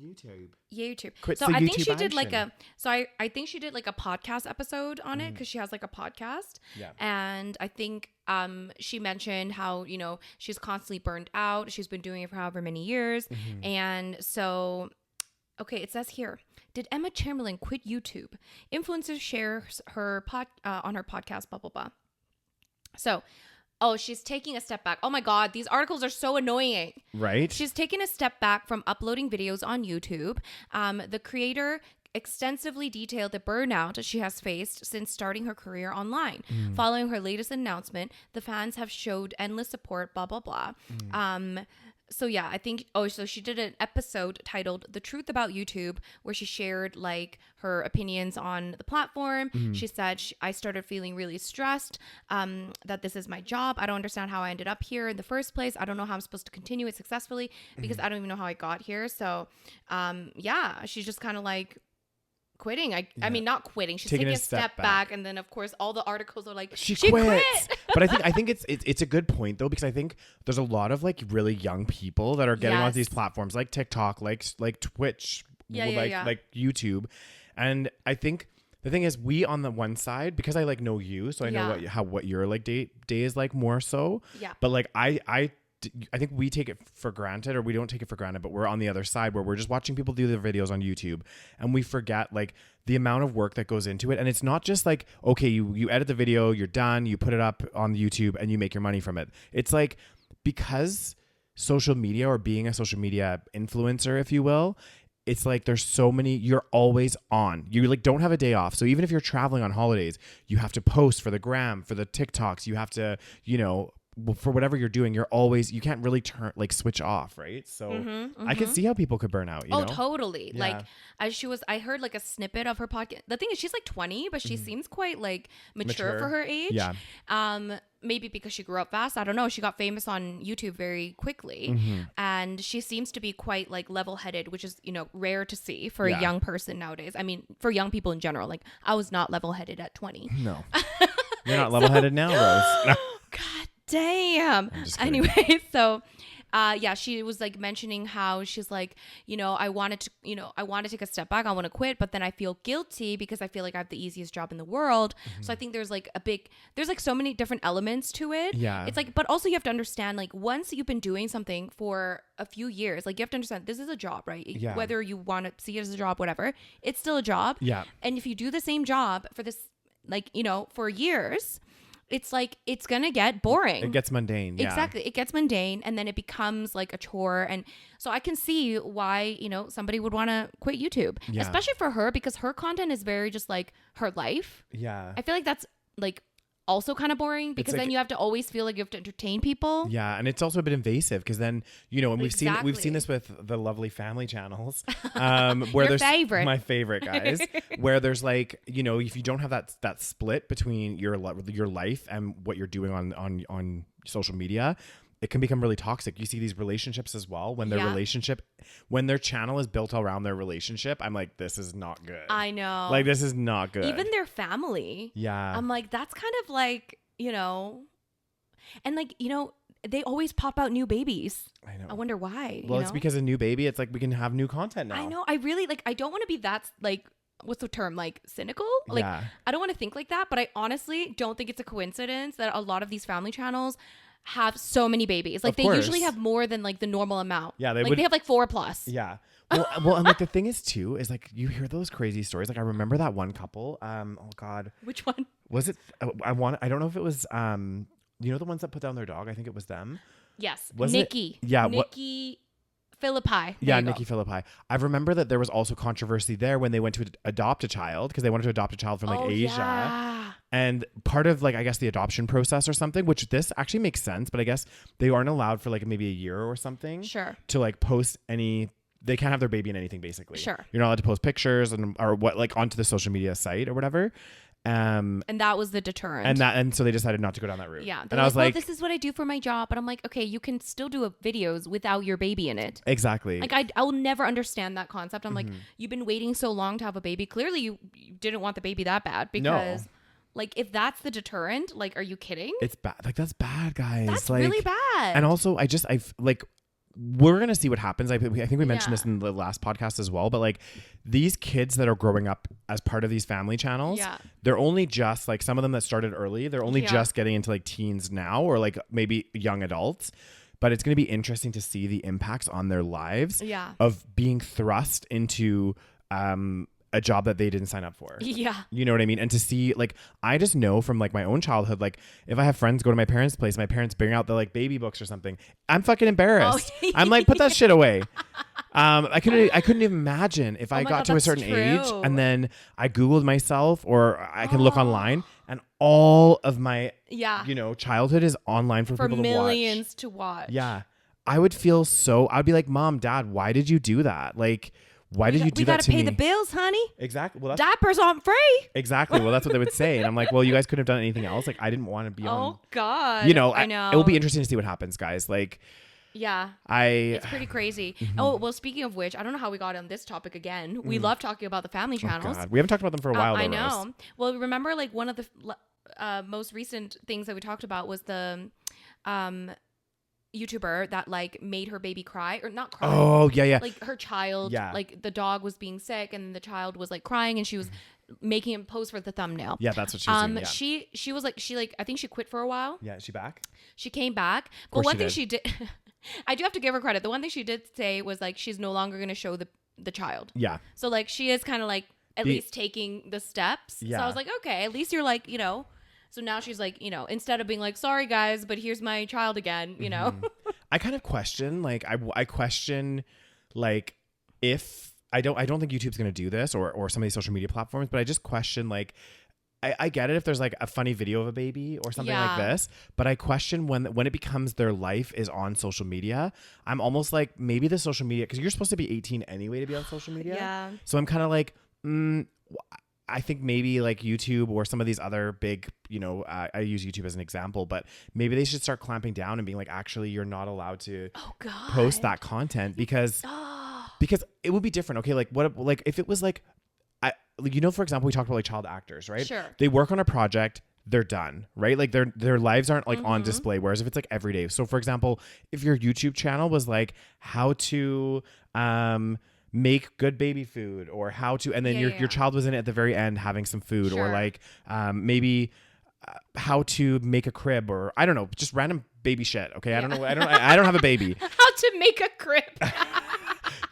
YouTube. Quits So the I think YouTube she did like action. I think she did like a podcast episode on it, because she has like a podcast. Yeah. And I think she mentioned how, she's constantly burned out. She's been doing it for however many years. Mm-hmm. And so, okay, it says here, did Emma Chamberlain quit YouTube? Influencer shares her on her podcast, blah, blah, blah. So, oh, she's taking a step back. Oh my God, these articles are so annoying. Right? She's taken a step back from uploading videos on YouTube. The creator extensively detailed the burnout she has faced since starting her career online. Following her latest announcement, the fans have showed endless support, blah, blah, blah. So yeah, I think, so she did an episode titled The Truth About YouTube, where she shared like her opinions on the platform. She said, I started feeling really stressed, that this is my job. I don't understand how I ended up here in the first place. I don't know how I'm supposed to continue it successfully, because I don't even know how I got here. So yeah, she's just kind of like quitting. I mean, not quitting. She's taking a step back. And then of course all the articles are like, she quit. But I think it's a good point though, because I think there's a lot of like really young people that are getting onto these platforms like TikTok, like Twitch, like YouTube. And I think the thing is, we on the one side, because I like know you, so I know what your like day is like more so. Yeah. But like I think we take it for granted, or we don't take it for granted, but we're on the other side where we're just watching people do their videos on YouTube, and we forget like the amount of work that goes into it. And it's not just like, okay, you edit the video, you're done, you put it up on YouTube and you make your money from it. It's like, because social media, or being a social media influencer, if you will, it's like there's so many, you're always on. You like don't have a day off. So even if you're traveling on holidays, you have to post for the gram, for the TikToks, you have to, for whatever you're doing, you can't really switch off, right? So I can see how people could burn out. You know? Totally. Yeah. Like I heard like a snippet of her podcast. The thing is, she's like 20, but she seems quite like mature for her age. Yeah. Maybe because she grew up fast. I don't know. She got famous on YouTube very quickly, and she seems to be quite like level-headed, which is rare to see for a young person nowadays. I mean, for young people in general. Like I was not level-headed at 20. No, you're not level-headed now, Rose. No. God damn. Anyway, so she was like mentioning how she's like, I wanted to take a step back. I want to quit, but then I feel guilty because I feel like I have the easiest job in the world. So I think there's like so many different elements to it. Yeah. It's like, but also you have to understand, like, once you've been doing something for a few years, like you have to understand this is a job, right? Yeah. Whether you want to see it as a job, whatever, it's still a job. Yeah. And if you do the same job for this, like, for years, it's like, it's gonna get boring. It gets mundane. Yeah. Exactly. It gets mundane, and then it becomes like a chore. And so I can see why, somebody would want to quit YouTube, especially for her, because her content is very just like her life. Yeah. I feel like that's like also kind of boring, because then you have to always feel like you have to entertain people. Yeah, and it's also a bit invasive, because then and we've Exactly. seen this with the lovely family channels, where Your there's favorite. my favorite guys, where there's like if you don't have that split between your life and what you're doing on social media, it can become really toxic. You see these relationships as well, when when their channel is built around their relationship. I'm like, this is not good. I know. Like, this is not good. Even their family. Yeah. I'm like, that's kind of like, and like, they always pop out new babies. I know. I wonder why. Well, it's because a new baby, it's like we can have new content now. I know. I really I don't want to be that like, what's the term? Like cynical? Like, Yeah. I don't want to think like that, but I honestly don't think it's a coincidence that a lot of these family channels have so many babies. Like Of they course. usually have more than like the normal amount. Yeah, They have like 4+. Yeah. Well, and like the thing is too is like you hear those crazy stories. Like I remember that one couple. Oh God, Which one? was it? I don't know if it was. You know the ones that put down their dog. I think it was them. Yes, Wasn't it? Nikki. Yeah, Nikki Philippi. Yeah, Nikki Philippi. I remember that there was also controversy there when they went to adopt a child because they wanted to adopt a child from like Asia. Yeah. And part of like I guess the adoption process or something, which this actually makes sense, but I guess they aren't allowed for like maybe a year or something. Sure. To like post any. They can't have their baby in anything basically. Sure. You're not allowed to post pictures or what like onto the social media site or whatever. And that was the deterrent. And so they decided not to go down that route. Yeah. And I was like, well, this is what I do for my job. But I'm like, okay, you can still do videos without your baby in it. exactly. Like I will never understand that concept. I'm like, you've been waiting so long to have a baby. Clearly you didn't want the baby that bad because like if that's the deterrent, like, are you kidding? It's bad. Like that's bad, guys. That's like, really bad. And also I've like, we're going to see what happens. I think we mentioned Yeah. this in the last podcast as well, but like these kids that are growing up as part of these family channels, Yeah. they're only just like some of them that started early. They're only Yeah. just getting into like teens now or like maybe young adults, but it's going to be interesting to see the impacts on their lives Yeah. of being thrust into, a job that they didn't sign up for. Yeah. You know what I mean? And to see, like, I just know from like my own childhood, like if I have friends go to my parents' place, my parents bring out the like baby books or something, I'm fucking embarrassed. Oh. I'm like, put that shit away. I couldn't even imagine if I my got God, to a that's certain age true. and then I Googled myself or I can look online and all of my, Yeah. childhood is online for people to watch. millions to watch. Yeah. I would feel I'd be like, Mom, Dad, why did you do that? Like, why did you do that to me? We gotta pay the bills, honey. Exactly. Well, that's Diapers aren't free. exactly. Well, that's what they would say. And I'm like, well, you guys couldn't have done anything else. Like, I didn't want to be on. Oh God. I know. It will be interesting to see what happens, guys. Like, Yeah. it's It's pretty crazy. Oh, well, speaking of which, I don't know how we got on this topic again. We love talking about the family channels. God, we haven't talked about them for a while. I though, know. Rose. Well, remember, like one of the most recent things that we talked about was the YouTuber that like made her baby cry or not cry. Oh yeah, yeah. Like her child, Yeah. like the dog was being sick and the child was like crying and she was making him pose for the thumbnail. Yeah, that's what she was doing. Yeah. She was like I think she quit for a while. Yeah, is she back? She came back. But course one she thing did. she did I do have to give her credit. The one thing she did say was like she's no longer going to show the child. Yeah. So like she is kind of like at least taking the steps. So Yeah. I was like, okay, at least you're like, so now she's like, instead of being like, sorry guys, but here's my child again, I kind of question, like, I question, like, if I don't think YouTube's gonna do this or some of these social media platforms, but I just question, like, I get it if there's like a funny video of a baby or something like Yeah. this, but I question when it becomes their life is on social media. I'm almost like maybe the social media, because you're supposed to be 18 anyway to be on social media. Yeah. So I'm kind of like, I think maybe like YouTube or some of these other big, I use YouTube as an example, but maybe they should start clamping down and being like, actually, you're not allowed to Oh God. post that content because it would be different. Okay, like what, like if it was like, for example, we talked about like child actors, right? Sure. They work on a project, they're done, right? Like their lives aren't like on display. Whereas if it's like every day, so for example, if your YouTube channel was like how to make good baby food or how to, and then your child was in it at the very end having some food or Sure. like maybe how to make a crib or I don't know, just random baby shit. Okay, I don't know. I don't have a baby. How to make a crib.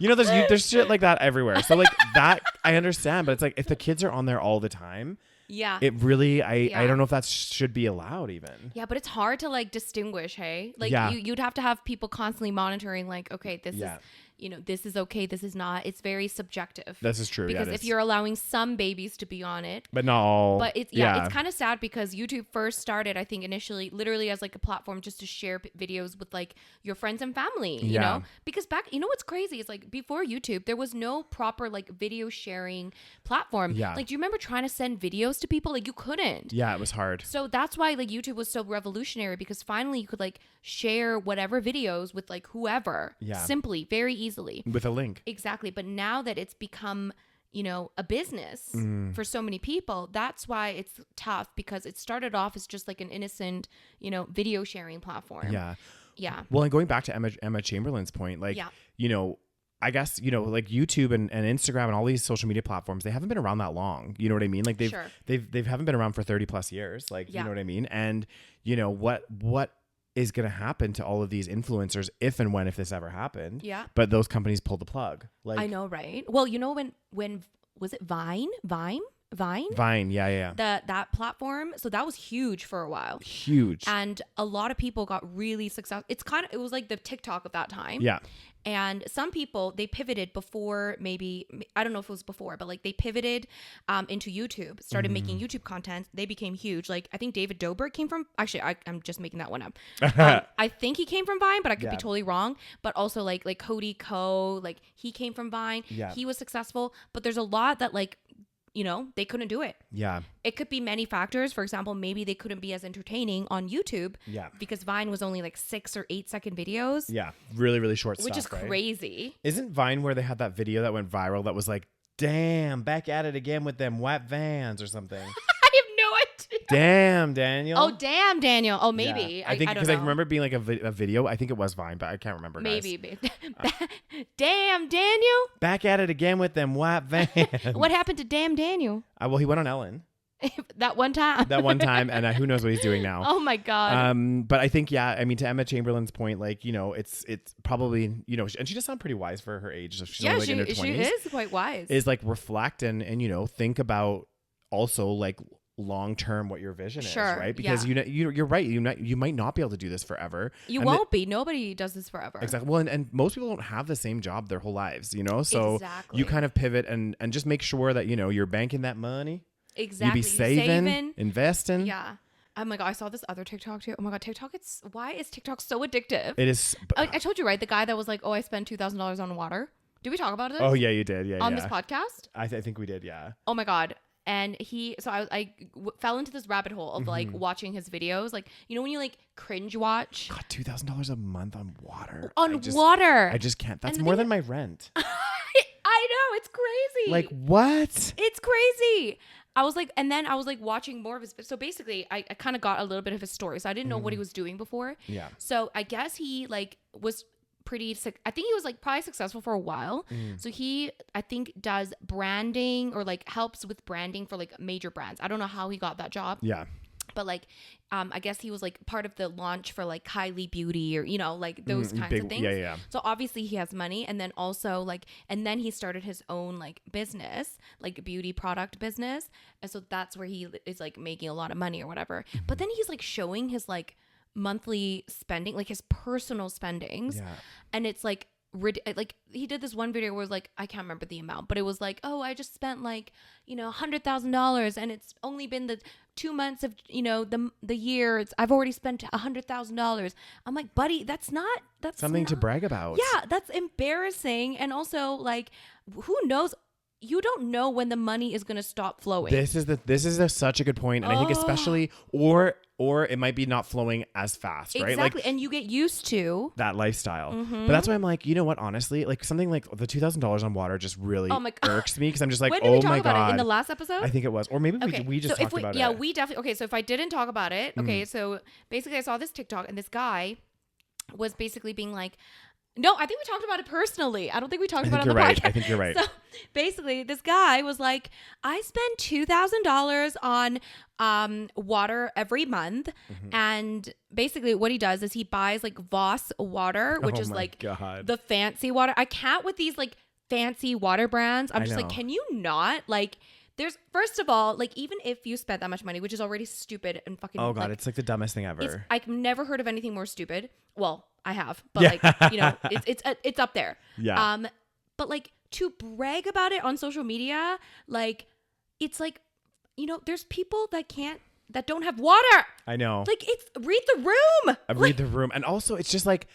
There's shit like that everywhere. So like that I understand, but it's like if the kids are on there all the time, Yeah. it really I Yeah. don't know if that should be allowed even. Yeah, but it's hard to like distinguish, hey? Like Yeah. you'd have to have people constantly monitoring like, okay, this Yeah. is this is okay, this is not. It's very subjective. This is true. Because yeah, it if is. you're allowing some babies to be on it, but not all. but it's kind of sad because YouTube first started, I think, initially literally as like a platform just to share videos with like your friends and family, you Yeah. know? Because back, what's crazy is like before YouTube, there was no proper like video sharing platform. Yeah. Like, do you remember trying to send videos to people? Like, you couldn't. Yeah, it was hard. So that's why like YouTube was so revolutionary because finally you could like share whatever videos with like whoever simply, very easily. With a link. Exactly. But now that it's become, a business for so many people, that's why it's tough because it started off as just like an innocent, video sharing platform. Yeah. Yeah. Well, and going back to Emma Chamberlain's point, like, I guess, like YouTube and Instagram and all these social media platforms, they haven't been around that long. You know what I mean? Like they've haven't been around for 30 plus years. Like, you know what I mean? And what is going to happen to all of these influencers if this ever happened. Yeah. But those companies pulled the plug. Like, I know, right? Well, you know, when was it Vine? Yeah. That platform. So that was huge for a while. Huge. And a lot of people got really successful. It was like the TikTok of that time. Yeah. And some people, they pivoted before, maybe, I don't know if it was before, but like they pivoted into YouTube, started making YouTube content. They became huge. Like I think David Dobrik came from, actually, I'm just making that one up. I think he came from Vine, but I could be totally wrong. But also like Cody Ko, like he came from Vine. Yeah. He was successful. But there's a lot that like, you know, they couldn't do it. Yeah. It could be many factors. For example, maybe they couldn't be as entertaining on YouTube. Yeah. Because Vine was only like 6 or 8 second videos. Yeah. Really, really short stuff. Which is crazy. Isn't Vine where they had that video that went viral that was like, damn, back at it again with them wet vans or something? I have no idea. Damn, Daniel. Oh, damn, Daniel. Oh, maybe. Yeah. I think because I remember being like a video. I think it was Vine, but I can't remember. Maybe. Damn, Daniel. Back at it again with them white vans. What happened to damn Daniel? Well, he went on Ellen. That one time. And who knows what he's doing now. Oh my God. But I think, I mean, to Emma Chamberlain's point, like, you know, it's probably, you know, and she does sound pretty wise for her age. So she's only like in her 20s. She is quite wise. Is like reflect and, you know, think about also like long term what your vision is, right? Because you know, you're right. You might not be able to do this forever. You won't be. Nobody does this forever. Exactly. Well, and most people don't have the same job their whole lives, you know. So you kind of pivot and just make sure that, you know, you're banking that money. Exactly. You be saving, investing. Yeah. Oh my God, I saw this other TikTok too. Oh my God, TikTok, why is TikTok so addictive? It is. I told you, right? The guy that was like, oh, I spent $2,000 on water. Did we talk about this? Oh yeah, you did. Yeah. On this podcast? I think we did. Yeah. Oh my God. And I fell into this rabbit hole of like watching his videos. Like, you know, when you like cringe watch. God, $2,000 a month on water. Water. I just can't. That's more than my rent. I know. It's crazy. Like what? It's crazy. I was like, and then I was like watching more of his. So basically, I kind of got a little bit of his story. So I didn't know what he was doing before. Yeah. So I guess he like was pretty sick. I think he was like probably successful for a while. So he, I think, does branding or like helps with branding for like major brands. I don't know how he got that job. Yeah. But like, I guess he was like part of the launch for like Kylie Beauty or, you know, like those kinds of things. Yeah. So obviously he has money. And then also like, and then he started his own like business, like beauty product business. And so that's where he is like making a lot of money or whatever. But then he's like showing his like monthly spending, like his personal spendings. Yeah. And it's like he did this one video where it was like, I can't remember the amount, but it was like, oh, I just spent like, you know, $100,000 and it's only been the 2 months of, you know, the year. I've already spent $100,000. I'm like, buddy, that's something to brag about. Yeah, that's embarrassing. And also like, who knows? You don't know when the money is going to stop flowing. This is such a good point. And I think especially, or it might be not flowing as fast, right? Exactly. Like, and you get used to that lifestyle. But that's why I'm like, you know what? Honestly, like something like the $2,000 on water just really irks me because I'm just like, when did we talk my about God. It? In the last episode? I think it was. Or maybe we just talked about it. Yeah, we definitely. Okay, so if I didn't talk about it, okay, so basically I saw this TikTok and this guy was basically being like, no, I think we talked about it personally. I don't think we talked about it on the podcast. I think you're right. So basically, this guy was like, I spend $2,000 on water every month. And basically what he does is he buys like Voss water, which is like the fancy water. I can't with these like fancy water brands. I'm just like, can you not? Like, there's, first of all, like, even if you spent that much money, which is already stupid and fucking. Oh God, it's like the dumbest thing ever. I've never heard of anything more stupid. Well, I have, but like, you know, it's up there. Yeah. But like to brag about it on social media, like, it's like, you know, there's people that don't have water. I know. Like, it's read the room. Read the room, and also it's just like.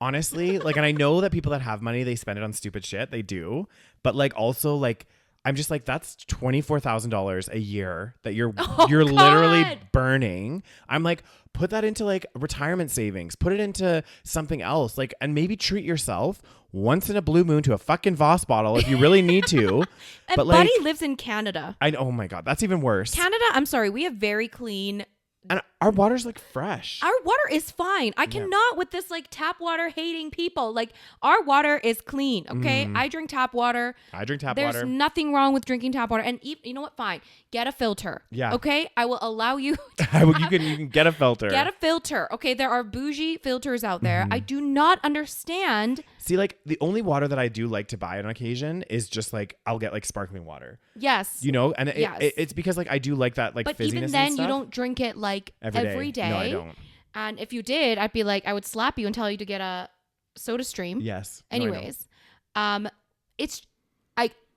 Honestly, like, and I know that people that have money, they spend it on stupid shit. They do. But like, also like, I'm just like, that's $24,000 a year that you're literally burning. I'm like, put that into like retirement savings, put it into something else, like, and maybe treat yourself once in a blue moon to a fucking Voss bottle if you really need to. And but Buddy like, lives in Canada. Oh my God, that's even worse. Canada, I'm sorry, we have very clean. And Our water's like fresh. Our water is fine. I cannot with this like tap water hating people. Like our water is clean. Okay. I drink tap water. I drink tap There's water. nothing wrong with drinking tap water. And you know what? Fine. Get a filter. Yeah. Okay. I will allow you. You can get a filter. Get a filter. Okay. There are bougie filters out there. I do not understand. See, like the only water that I do like to buy on occasion is just like I'll get like sparkling water. Yes. You know, and Yes. it's because like I do like that like But fizziness even and then, stuff. you don't drink it like every day. No, I don't. And if you did, I'd be like, I would slap you and tell you to get a Soda Stream. Yes. Anyways,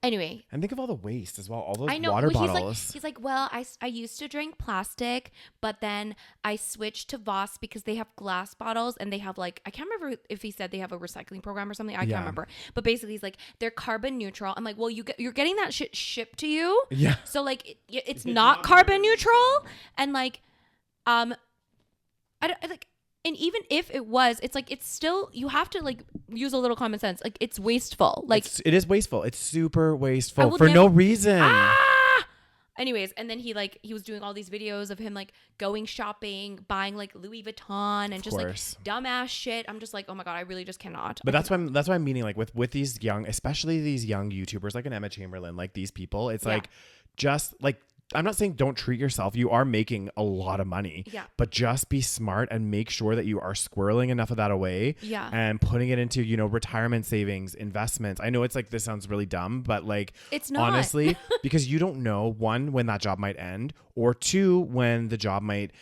anyway. And think of all the waste as well. All those I know. water Well, bottles. He's like, well, I used to drink plastic, but then I switched to Voss because they have glass bottles and they have like, I can't remember if he said they have a recycling program or something. I can't remember. But basically he's like, they're carbon neutral. I'm like, well, you're getting that shit shipped to you. Yeah. So like, it's not carbon neutral. And like, I like, and even if it was, it's like, it's still, you have to like use a little common sense. Like it's wasteful. Like it is wasteful. It's super wasteful will for no reason. Anyways, and then he was doing all these videos of him like going shopping, buying like Louis Vuitton and just like dumbass shit. I'm just like, oh my God, I really just cannot. But that's why I'm meaning like with these young, especially these young YouTubers like an Emma Chamberlain, like these people, it's like just like, I'm not saying don't treat yourself. You are making a lot of money. Yeah. But just be smart and make sure that you are squirreling enough of that away. Yeah. And putting it into, retirement savings, investments. I know it's like, this sounds really dumb, but like, it's not. Honestly, because you don't know, one, when that job might end, or two, when the job might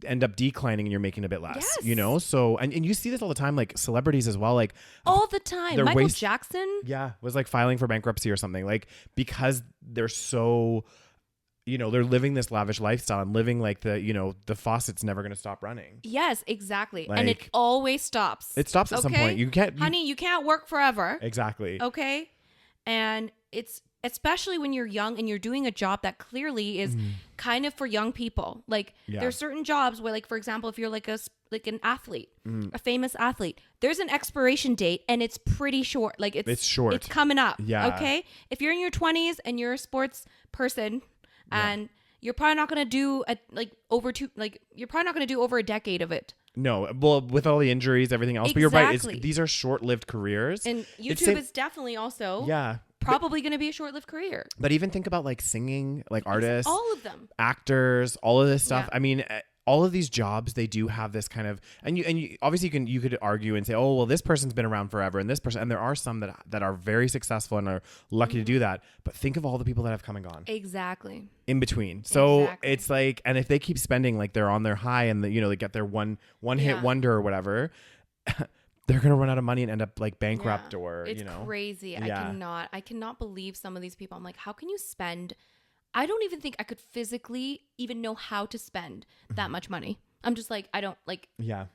end up declining and you're making a bit less, So, and you see this all the time, like celebrities as well, like all the time. Michael Jackson. Yeah. Was like filing for bankruptcy or something, like, because they're so, they're living this lavish lifestyle and living like the faucet's never going to stop running. Yes, exactly. Like, and it always stops. It stops at some point. You can't, honey, you can't work forever. Exactly. Okay. And it's, especially when you're young and you're doing a job that clearly is kind of for young people. Like there's certain jobs where, like, for example, if you're like an athlete, a famous athlete, there's an expiration date and it's pretty short. Like it's short. It's coming up. Yeah. Okay. If you're in your 20s and you're a sports person and you're probably not going to do you're probably not going to do over a decade of it. No, well, with all the injuries, everything else. Exactly. But you're right. These are short-lived careers. And YouTube is definitely also probably going to be a short-lived career. But even think about like singing, like artists, all of them, actors, all of this stuff. Yeah. I mean, all of these jobs, they do have this kind of, and you obviously you could argue and say, oh, well, this person's been around forever, and this person, and there are some that are very successful and are lucky to do that. But think of all the people that have come and gone. Exactly. In between. So it's like, and if they keep spending like they're on their high and they get their one hit wonder or whatever, they're gonna run out of money and end up like bankrupt or it's crazy. Yeah. I cannot believe some of these people. I'm like, how can you spend? I don't even think I could physically even know how to spend that much money. I'm just like, I don't like. Yeah.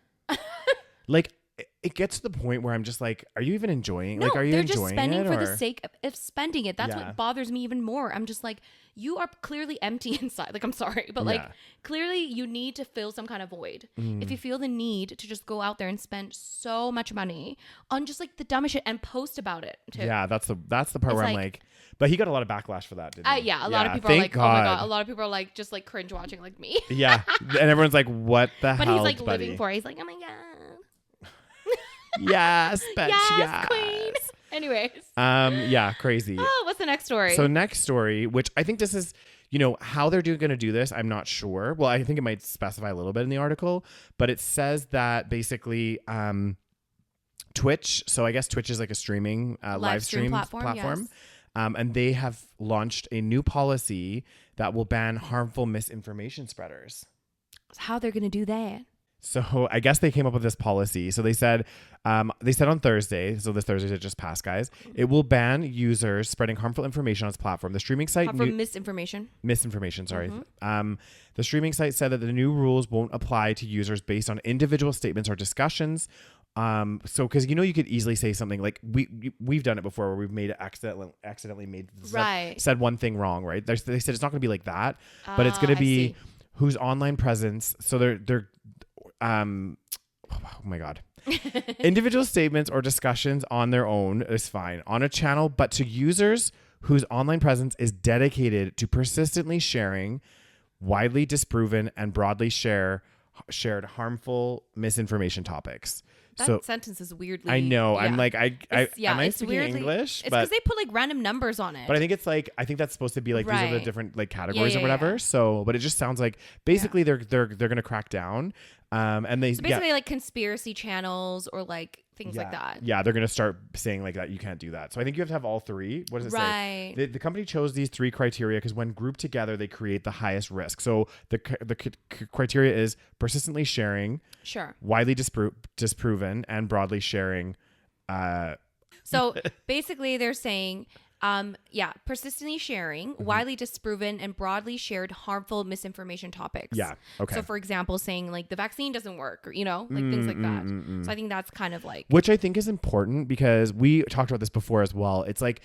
Like it gets to the point where I'm just like, are you even enjoying? No, like, are you they're enjoying just spending it, for or? the sake of spending it. That's what bothers me even more. I'm just like, you are clearly empty inside. Like, I'm sorry, but like clearly you need to fill some kind of void. If you feel the need to just go out there and spend so much money on just like the dumbest shit and post about it too. Yeah, that's the part where I'm like, but he got a lot of backlash for that, didn't he? Yeah, a lot of people are like, God. Oh my God. A lot of people are like, just like cringe watching like me. Yeah. And everyone's like, what the hell, but he's like buddy? living for it. He's like, oh my God. Yes, bitch, yes, queen. Anyways. Yeah, crazy. Oh, what's the next story? So next story, which I think this is, how they're going to do this, I'm not sure. Well, I think it might specify a little bit in the article, but it says that basically Twitch, so I guess Twitch is like a streaming, live stream platform. Yes. And they have launched a new policy that will ban harmful misinformation spreaders. How they're going to do that? So I guess they came up with this policy. So they said on Thursday, so this Thursday that just passed, guys, it will ban users spreading harmful information on its platform. The streaming site misinformation, sorry. The streaming site said that the new rules won't apply to users based on individual statements or discussions. So because you could easily say something like we've done it before where we've made accidentally said one thing wrong, right? They said it's not going to be like that, but it's going to be whose online presence. So they're oh my God. Individual statements or discussions on their own is fine on a channel, but to users whose online presence is dedicated to persistently sharing widely disproven and broadly share shared harmful misinformation topics. That sentence is weirdly. I know. Yeah. I'm like, am I it's speaking weirdly, English? It's because they put like random numbers on it. But I think that's supposed to be like these are the different like categories or whatever. Yeah. So, but it just sounds like basically they're gonna crack down. And they so basically like conspiracy channels or like things like that. Yeah, they're gonna start saying like that you can't do that. So I think you have to have all three. What does it say? The company chose these three criteria because when grouped together, they create the highest risk. So the criteria is persistently sharing, widely disproven, and broadly sharing. So basically, they're saying. Persistently sharing, widely disproven, and broadly shared harmful misinformation topics. Yeah. Okay. So, for example, saying like the vaccine doesn't work, or like things like that. So I think that's kind of like, which I think is important because we talked about this before as well. It's like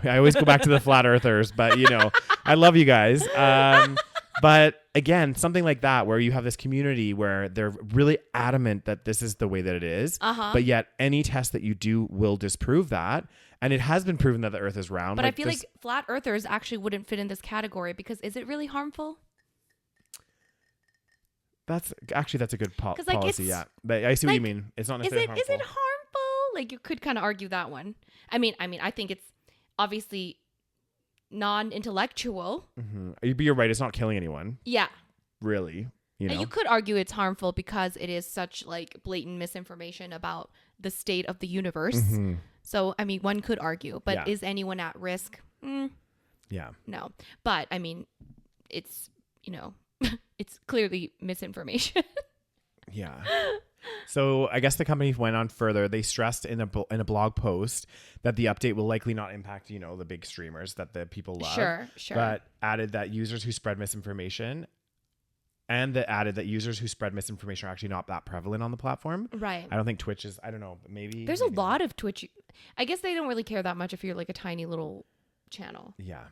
I always go back to the flat earthers, but I love you guys. But again, something like that where you have this community where they're really adamant that this is the way that it is, but yet any test that you do will disprove that. And it has been proven that the earth is round. But I feel like flat earthers actually wouldn't fit in this category because is it really harmful? That's a good policy. Yeah. But I see what you mean. It's not necessarily harmful. Is it harmful? Like you could kind of argue that one. I mean, I think it's obviously non-intellectual. But you're right. It's not killing anyone. Yeah. Really. And you could argue it's harmful because it is such like blatant misinformation about the state of the universe. So, I mean, one could argue, but is anyone at risk? Yeah. No. But, I mean, it's, it's clearly misinformation. Yeah. So I guess the company went on further. They stressed in a blog post that the update will likely not impact, the big streamers that the people love. Sure. But added that users who spread misinformation are actually not that prevalent on the platform. Right. I don't think Twitch is, I don't know, maybe. There's a lot of Twitch. I guess they don't really care that much if you're like a tiny little channel. Yeah.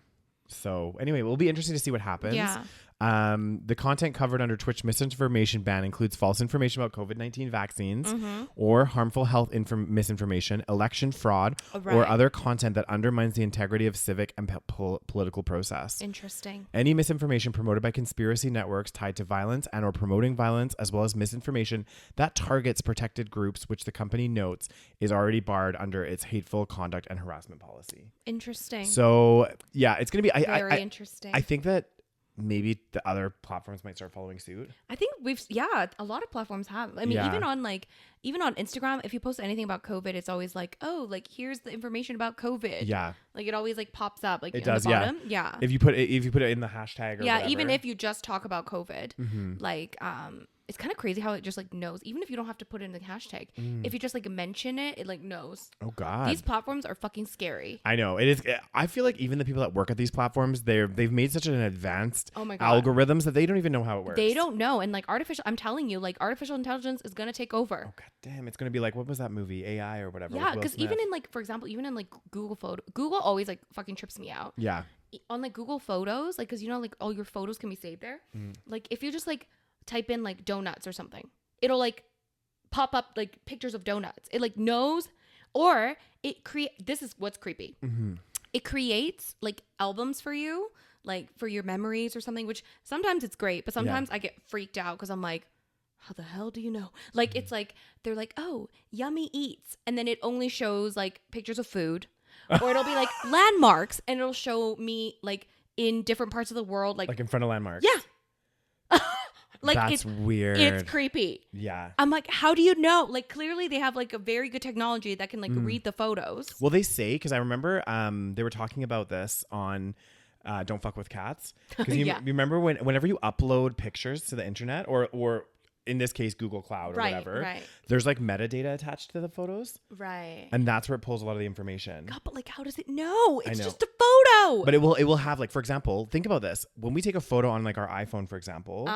So anyway, it will be interesting to see what happens. Yeah. The content covered under Twitch misinformation ban includes false information about COVID-19 vaccines or harmful health misinformation, election fraud, or other content that undermines the integrity of civic and political process. Interesting. Any misinformation promoted by conspiracy networks tied to violence and or promoting violence, as well as misinformation that targets protected groups, which the company notes is already barred under its hateful conduct and harassment policy. Interesting. So yeah, it's going to be very interesting. I think that maybe the other platforms might start following suit. I think a lot of platforms have. I mean, even on Instagram, if you post anything about COVID, it's always like, oh, like here's the information about COVID. Yeah. Like it always like pops up like it does, the bottom. Yeah. If you put it in the hashtag or whatever. Even if you just talk about COVID, like it's kind of crazy how it just like knows, even if you don't have to put it in the hashtag. If you just like mention it, it like knows. Oh God. These platforms are fucking scary. I know. It is. I feel like even the people that work at these platforms, they've made such an advanced my God. algorithms that they don't even know how it works. They don't know. And like I'm telling you, like artificial intelligence is going to take over. Oh God damn. It's going to be like, what was that movie? AI or whatever. Yeah. Because even in like, for example, even in like Google always like fucking trips me out. Yeah. On like Google Photos, like, cause like all your photos can be saved there. Like if you just like type in like donuts or something, it'll like pop up like pictures of donuts. It like knows, or this is what's creepy. It creates like albums for you, like for your memories or something, which sometimes it's great, but sometimes I get freaked out because I'm like, how the hell do you know? Like it's like they're like, oh, yummy eats, and then it only shows like pictures of food, or it'll be like landmarks, and it'll show me like in different parts of the world, like in front of landmarks. Yeah. Like that's weird. It's creepy. Yeah. I'm like, how do you know? Like clearly they have like a very good technology that can like read the photos. Well, they say, because I remember they were talking about this on Don't Fuck with Cats. Because you remember whenever you upload pictures to the internet or in this case Google Cloud or whatever, there's like metadata attached to the photos. Right. And that's where it pulls a lot of the information. God, but like how does it know? It's just a photo. But it will have like, for example, think about this. When we take a photo on like our iPhone, for example.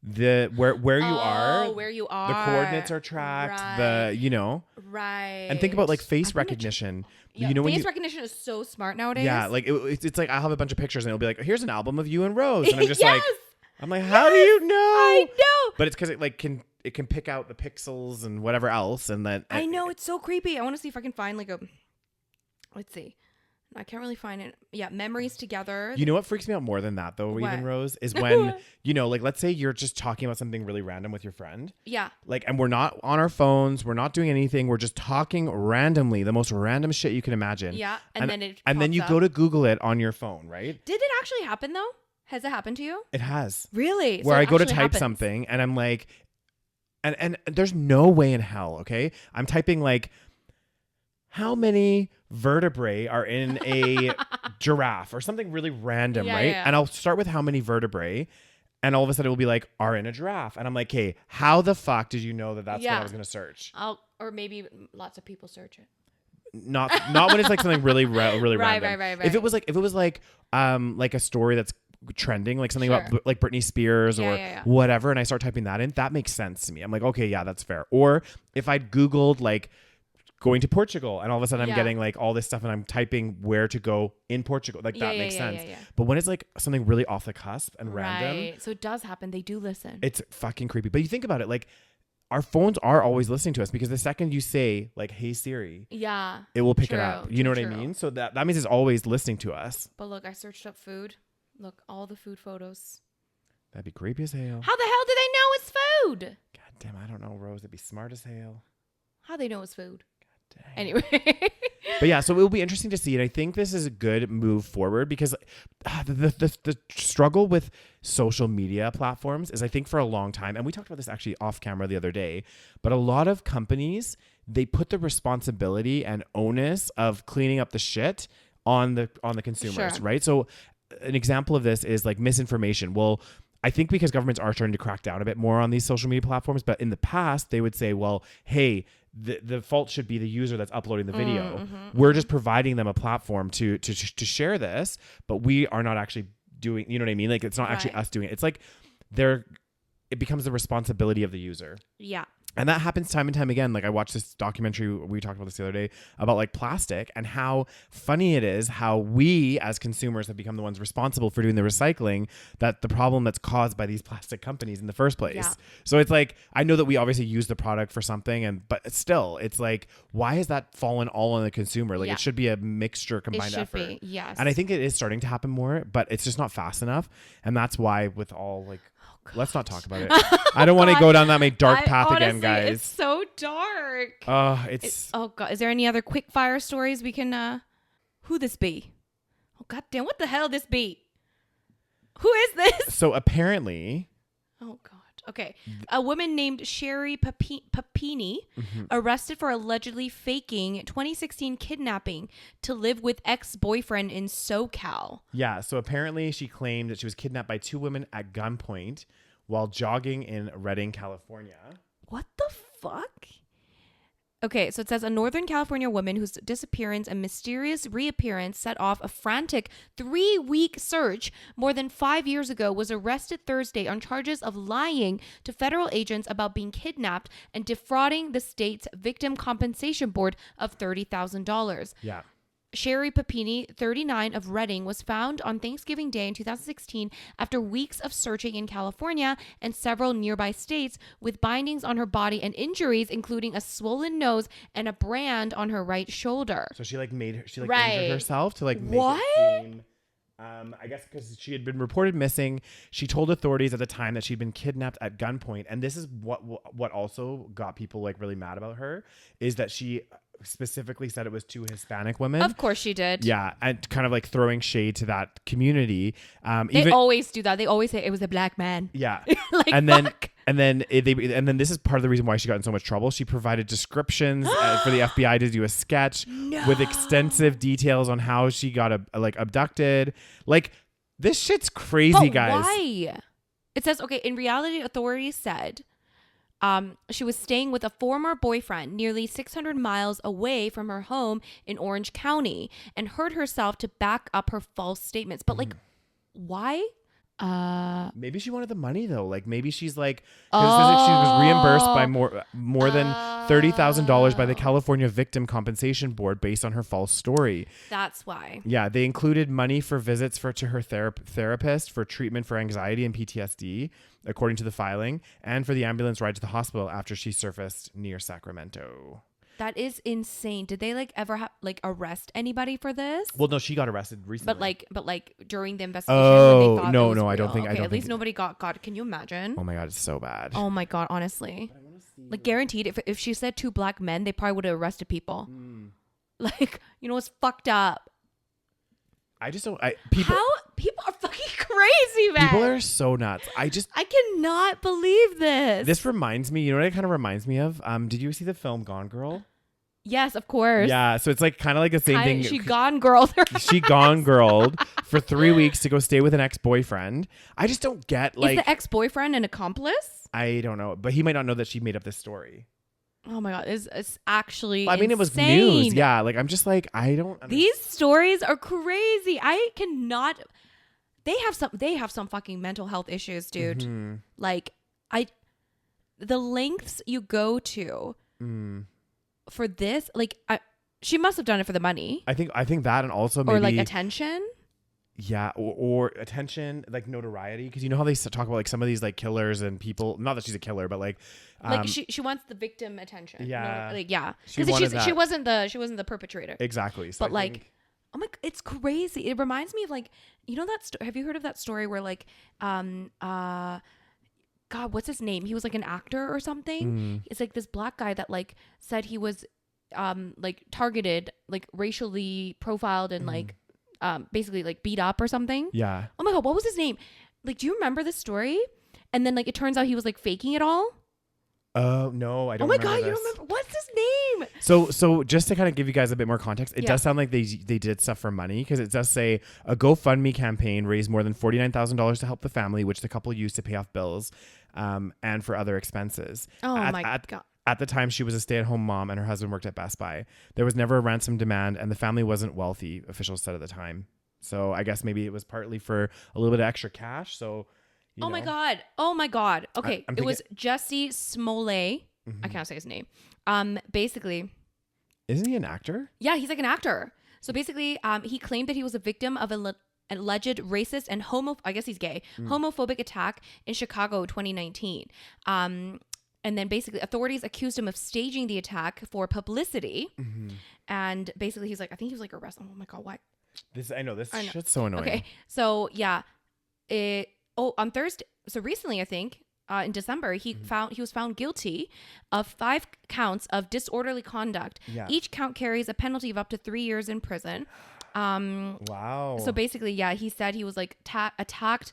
Where you are, the coordinates are tracked, and think about like face recognition. Face recognition is so smart nowadays. Yeah, like it's like I'll have a bunch of pictures and it'll be like, here's an album of you and Rose, and I'm just like, how do you know? I know, but it's because it like can pick out the pixels and whatever else, and then I know it's so creepy. I want to see if I can find like let's see. I can't really find it. Yeah, memories together. You know what freaks me out more than that, though, What? even, Rose, is when, like, let's say you're just talking about something really random with your friend. Yeah. Like, and we're not on our phones. We're not doing anything. We're just talking randomly, the most random shit you can imagine. Yeah. And then it and then you pops go up. to Google it on your phone, right? Did it actually happen, though? Has it happened to you? It has. Really? Where So I it go to actually type happens. something and I'm like, and there's no way in hell, okay? I'm typing like, how many vertebrae are in a giraffe or something really random, right? Yeah. And I'll start with how many vertebrae, and all of a sudden it will be like, are in a giraffe. And I'm like, hey, how the fuck did you know that that's what I was going to search? Or maybe lots of people search it. Not when it's like something really random. Right. If it was like a story that's trending, like something about like Britney Spears or whatever, and I start typing that in, that makes sense to me. I'm like, okay, yeah, that's fair. Or if I'd Googled like going to Portugal and all of a sudden I'm getting like all this stuff and I'm typing where to go in Portugal, like that makes sense. But when it's like something really off the cusp and random, so it does happen. They do listen. it's fucking creepy. But you think about it, like our phones are always listening to us, because the second you say like, hey Siri, it will pick it up. You know what I mean? So that means it's always listening to us. But look, I searched up food. Look, all the food photos. That'd be creepy as hell. How the hell do they know it's food? God damn, I don't know, Rose. It'd be smart as hell. How they know it's food? God damn. Anyway. But yeah, so it will be interesting to see. And I think this is a good move forward, because the struggle with social media platforms is, I think, for a long time, and we talked about this actually off camera the other day, but a lot of companies, they put the responsibility and onus of cleaning up the shit on the consumers, right? So an example of this is like misinformation. Well, I think because governments are starting to crack down a bit more on these social media platforms, but in the past they would say, well, hey, the fault should be the user that's uploading the video. We're just providing them a platform to share this, but we are not actually doing, you know what I mean? Like, it's not actually us doing it. It's like it becomes the responsibility of the user. Yeah. And that happens time and time again. Like, I watched this documentary, we talked about this the other day, about like plastic and how funny it is how we as consumers have become the ones responsible for doing the recycling, that the problem that's caused by these plastic companies in the first place. Yeah. So it's like, I know that we obviously use the product for something, but still, it's like, why has that fallen all on the consumer? Like, it should be a mixture, combined effort. It should be, yes. And I think it is starting to happen more, but it's just not fast enough. And that's why with all like, let's not talk about it. I don't want to go down that dark path again, guys. It's so dark. Oh God. Is there any other quick fire stories we can? Who this be? Oh God damn! What the hell this be? Who is this? So apparently, oh God. Okay, a woman named Sherry Papini arrested for allegedly faking 2016 kidnapping to live with ex-boyfriend in SoCal. Yeah, so apparently she claimed that she was kidnapped by two women at gunpoint while jogging in Redding, California. What the fuck? Okay, so it says a Northern California woman whose disappearance and mysterious reappearance set off a frantic 3-week search more than 5 years ago was arrested Thursday on charges of lying to federal agents about being kidnapped and defrauding the state's victim compensation board of $30,000. Yeah. Sherry Papini, 39, of Redding, was found on Thanksgiving Day in 2016 after weeks of searching in California and several nearby states, with bindings on her body and injuries, including a swollen nose and a brand on her right shoulder. So she injured herself to like make what? it seem, I guess because she had been reported missing. She told authorities at the time that she'd been kidnapped at gunpoint, and this is what also got people like really mad about her, is that she specifically said it was two Hispanic women. Of course she did. Yeah, and kind of like throwing shade to that community. They always do that. They always say it was a black man. Yeah. Like, and then this is part of the reason why she got in so much trouble. She provided descriptions for the FBI to do a sketch with extensive details on how she got abducted. Like, this shit's crazy, guys. Why? It says, okay, in reality, authorities said she was staying with a former boyfriend nearly 600 miles away from her home in Orange County and hurt herself to back up her false statements. But like, why? Maybe she wanted the money though. Like, maybe she's like, because it says that she was reimbursed by more than $30,000 by the California Victim Compensation Board based on her false story. That's why. Yeah, they included money for visits to her therapist for treatment for anxiety and PTSD, according to the filing, and for the ambulance ride to the hospital after she surfaced near Sacramento. That is insane. Did they like ever arrest anybody for this? Well, no, she got arrested recently. But during the investigation, Oh, when they thought no, it was no, I don't real. think- I Okay, don't at least think- nobody got caught. Can you imagine? Oh my God, it's so bad. Oh my God, honestly. Like guaranteed, if she said 2 black men, they probably would have arrested people. Like, it's fucked up. I just don't. How people are fucking crazy, man. People are so nuts. I cannot believe this. This reminds me. You know what it kind of reminds me of? Did you see the film Gone Girl? Yes, of course. Yeah, so it's like kind of like the same thing. She gone girl. She gone girled for 3 weeks to go stay with an ex-boyfriend. I just don't get like. Is the ex-boyfriend an accomplice? I don't know, but he might not know that she made up this story. Oh my God, it's actually I mean, it was news. Yeah, like I'm just like I don't. These stories are crazy. I cannot. They have some fucking mental health issues, dude. Mm-hmm. Like the lengths you go to for this, like she must have done it for the money. I think that, and also maybe or like attention. Yeah, or attention, like notoriety, because you know how they talk about like some of these like killers and people. Not that she's a killer, but like she wants the victim attention. Yeah, because she wasn't the perpetrator. Exactly. So but like, oh my, it's crazy. It reminds me of like, have you heard of that story where like God, what's his name? He was like an actor or something. It's like this black guy that like said he was like targeted, like racially profiled and like basically like beat up or something. Yeah. Oh my God, what was his name? Like, do you remember this story? And then like it turns out he was like faking it all. Oh no, I don't. Oh my God, this. you don't remember? What's his name? So just to kind of give you guys a bit more context, it does sound like they did stuff for money, because it does say a GoFundMe campaign raised more than $49,000 to help the family, which the couple used to pay off bills, and for other expenses. Oh my God. At the time, she was a stay-at-home mom and her husband worked at Best Buy. There was never a ransom demand, and the family wasn't wealthy, officials said at the time. So I guess maybe it was partly for a little bit of extra cash. So, oh my God. Okay, it was Jesse Smollett. I can't say his name. Basically, isn't he an actor? Yeah, he's like an actor. So basically, he claimed that he was a victim of an alleged racist and I guess he's gay, homophobic attack in Chicago 2019. And then basically authorities accused him of staging the attack for publicity. And basically he's like, I think he was like arrested. Oh my God, why? This shit's so annoying. Okay. So yeah. On Thursday. So recently, I think in December, he was found guilty of 5 counts of disorderly conduct. Yeah. Each count carries a penalty of up to 3 years in prison. Wow. So basically, yeah, he said he was like attacked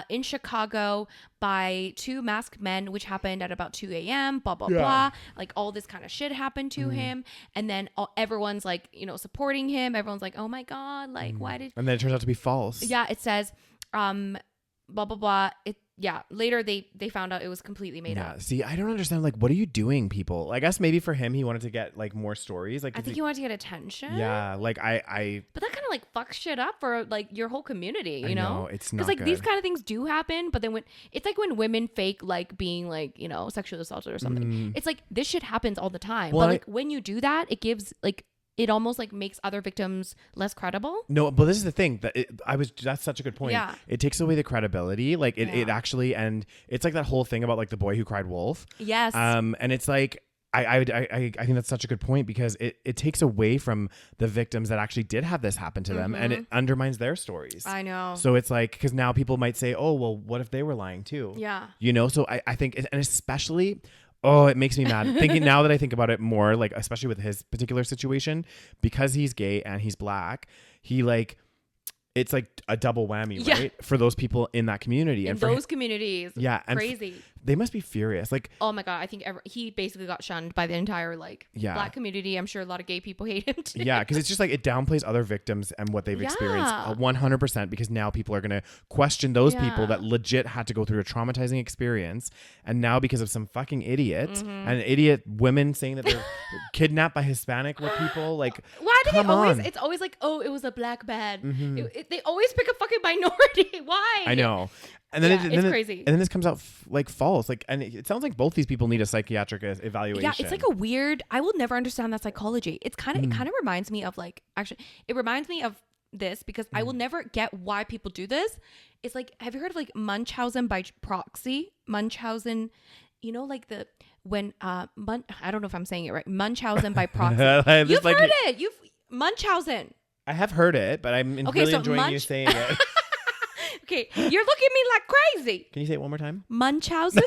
in Chicago by 2 masked men, which happened at about 2 a.m. Blah blah blah. Like all this kind of shit happened to him, and then everyone's like, supporting him. Everyone's like, oh my God, like why did? And then it turns out to be false. Yeah, it says, blah blah blah. Later they found out it was completely made up. See, I don't understand. Like, what are you doing, people? I guess maybe for him, he wanted to get like more stories. Like, I think he wanted to get attention. Yeah, like I. But that kind of like fucks shit up for like your whole community. You know, it's not because like good. these kind of things do happen. But then when it's like when women fake like being like sexually assaulted or something, it's like this shit happens all the time. Well, but like when you do that, it gives like. It almost like makes other victims less credible. No, but this is the thing that's such a good point. Yeah. It takes away the credibility. Like it actually, and it's like that whole thing about like the boy who cried wolf. Yes. And it's like, I think that's such a good point, because it takes away from the victims that actually did have this happen to them, and it undermines their stories. I know. So it's like, because now people might say, oh, well, what if they were lying too? Yeah. So I think, and especially, oh, it makes me mad. Thinking now that I think about it more, like, especially with his particular situation, because he's gay and he's black, he like, it's like a double whammy, right? For those people in that community. In those communities. Yeah. And crazy. They must be furious. Like, oh my God, I think he basically got shunned by the entire black community. I'm sure a lot of gay people hate him too. Yeah, because it's just like it downplays other victims and what they've experienced 100%, because now people are going to question those people that legit had to go through a traumatizing experience. And now because of some fucking idiot and idiot women saying that they're kidnapped by Hispanic people, like, why do they always, it's always like, oh, it was a black man. They always pick a fucking minority. Why? I know. And then it's crazy. And then this comes out like false. Like, and it sounds like both these people need a psychiatric evaluation. Yeah, it's like a weird. I will never understand that psychology. It's kind of it kind of reminds me of like, actually, it reminds me of this, because I will never get why people do this. It's like, have you heard of like Munchausen by proxy? Munchausen, like the when I don't know if I'm saying it right. Munchausen by proxy. You've Heard it. Munchausen. I have heard it, but I'm really enjoying you saying it. Okay, you're looking at me like crazy. Can you say it one more time? Munchausen.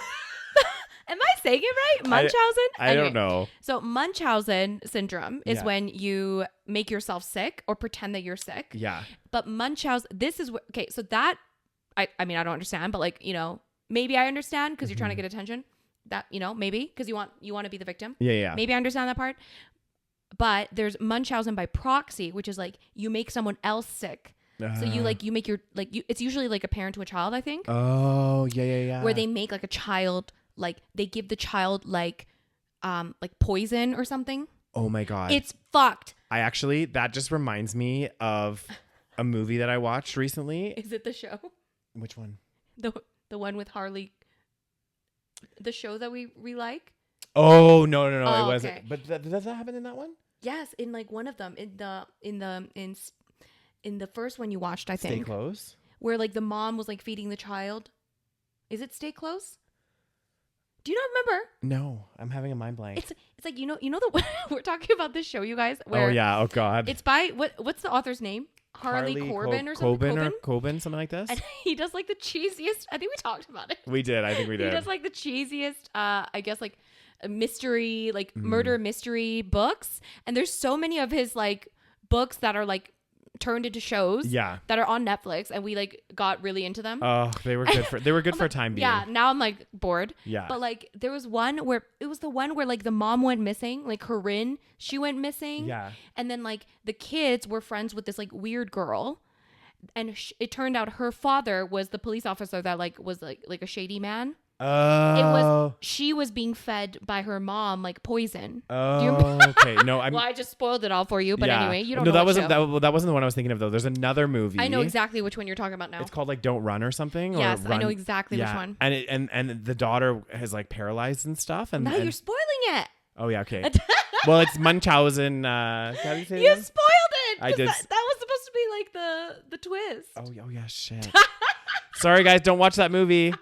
Am I saying it right? Munchausen? I don't know. So Munchausen syndrome is when you make yourself sick or pretend that you're sick. Yeah. But Munchausen, this is okay. So that, I mean, I don't understand, but like, maybe I understand because you're trying to get attention. That, maybe because you want to be the victim. Yeah. Maybe I understand that part. But there's Munchausen by proxy, which is like you make someone else sick. So you make your it's usually like a parent to a child, I think. Oh, yeah. Where they make like a child, like they give the child like poison or something. Oh my God. It's fucked. That just reminds me of a movie that I watched recently. Is it the show? Which one? The one with Harley. The show that we like. Oh no! Oh, it wasn't. okay. But does that happen in that one? Yes, in like one of them, in the first one you watched, I think. Stay Close. Where like the mom was like feeding the child. Is it Stay Close? Do you not remember? No, I'm having a mind blank. It's like we're talking about this show, you guys. Where oh yeah! Oh God! It's by what's the author's name? Harley Corbin or something. Coben, something like this. And he does like the cheesiest. I think we talked about it. We did. I think we did. He does like the cheesiest. I guess like mystery, like murder mystery books. And there's so many of his like books that are like turned into shows. Yeah. That are on Netflix, and we like got really into them. Oh, they were good for a time being. Yeah. Now I'm like bored. Yeah. But like there was one where it was the one where like the mom went missing, like Corinne, she went missing. Yeah. And then like the kids were friends with this like weird girl, and it turned out her father was the police officer that like was like a shady man. Oh. She was being fed by her mom like poison. Oh. Do you remember? Okay. No, well, I just spoiled it all for you, but yeah. anyway, you don't know. No, that wasn't the one I was thinking of though. There's another movie. I know exactly which one you're talking about now. It's called like Don't Run or something. Yes, or Run. I know exactly which one. And the daughter is like paralyzed and stuff. And now you're spoiling it. Oh yeah. Okay. Well, it's Munchausen. How do you say you that? spoiled it. I did. That was supposed to be like the twist. Oh yeah. Shit. Sorry guys, don't watch that movie.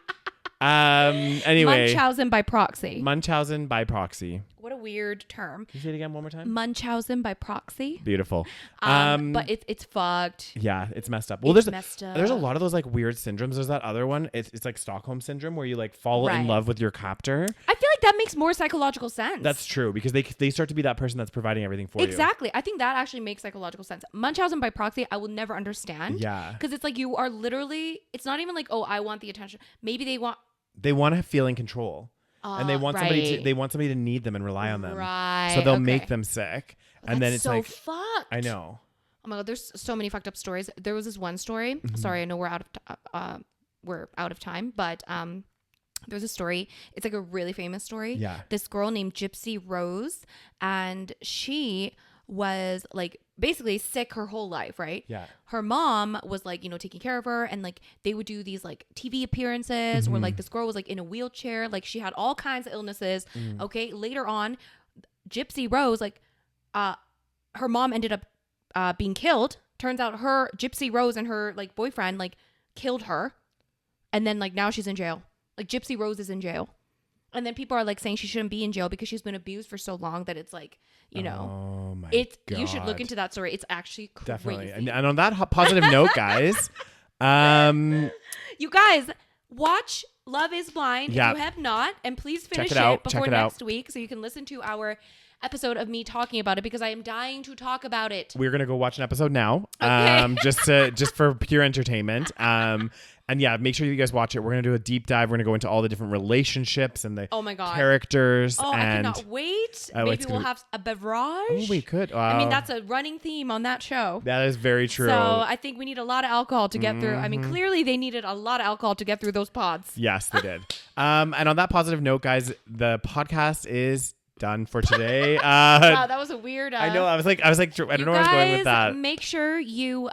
Anyway. Munchausen by proxy. Munchausen by proxy. What a weird term. Can you say it again one more time? Munchausen by proxy. Beautiful. But it's fucked. Yeah, it's messed up. Well, there's a lot of those like weird syndromes. There's that other one. It's like Stockholm syndrome where you like fall in love with your captor. I feel like that makes more psychological sense. That's true because they start to be that person that's providing everything for you. Exactly. I think that actually makes psychological sense. Munchausen by proxy, I will never understand. Yeah. Because it's like you are literally. It's not even like, oh, I want the attention. Maybe they want to feel in control. And they want somebody to need them and rely on them. Right. So they'll make them sick. And then it's so like fucked. I know. Oh my God, there's so many fucked up stories. There was this one story. Mm-hmm. Sorry, I know we're out of time, but there's a story. It's like a really famous story. Yeah. This girl named Gypsy Rose, and she was like basically sick her whole life, right? Yeah. Her mom was like, taking care of her, and like they would do these like TV appearances where like this girl was like in a wheelchair, like she had all kinds of illnesses. Okay. Later on, Gypsy Rose, like her mom ended up being killed. Turns out her Gypsy Rose and her like boyfriend like killed her. And then like now she's in jail. Like Gypsy Rose is in jail. And then people are like saying she shouldn't be in jail because she's been abused for so long that it's like, oh my God. You should look into that story. It's actually crazy. Definitely. And on that positive note, guys, you guys watch Love is Blind if you have not, and please finish it before next week so you can listen to our episode of me talking about it because I am dying to talk about it. We're gonna go watch an episode now, okay. just for pure entertainment. And yeah, make sure you guys watch it. We're gonna do a deep dive. We're gonna go into all the different relationships and the characters. Oh, and I cannot wait. Maybe we'll have a beverage. Oh, we could. I mean, that's a running theme on that show. That is very true. So I think we need a lot of alcohol to get through. I mean, clearly they needed a lot of alcohol to get through those pods. Yes, they did. And on that positive note, guys, the podcast is done for today. Wow, that was a weird. I know. I was like, I don't know where I was going with that. Make sure you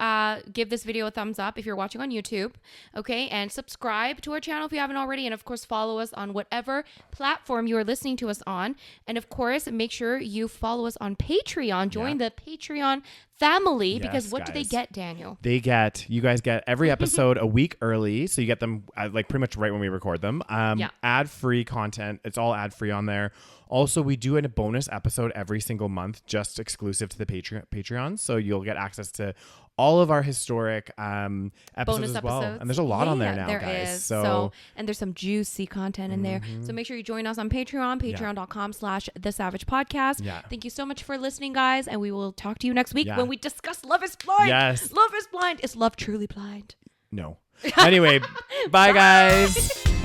give this video a thumbs up if you're watching on YouTube, okay? And subscribe to our channel if you haven't already. And of course, follow us on whatever platform you are listening to us on. And of course, make sure you follow us on Patreon. Join the Patreon family, because what do they get, Daniel? You guys get every episode a week early, so you get them like pretty much right when we record them. Ad-free content. It's all ad-free on there. Also, we do a bonus episode every single month, just exclusive to the Patreon. So you'll get access to all of our historic episodes bonus as well. episodes. And there's a lot on there now, there guys. Is. So and there's some juicy content in there. So make sure you join us on Patreon, patreon.com/TheSaVeg Yeah. Thank you so much for listening, guys. And we will talk to you next week when we discuss Love is Blind. Yes. Love is Blind. Is love truly blind? No. Anyway, bye guys.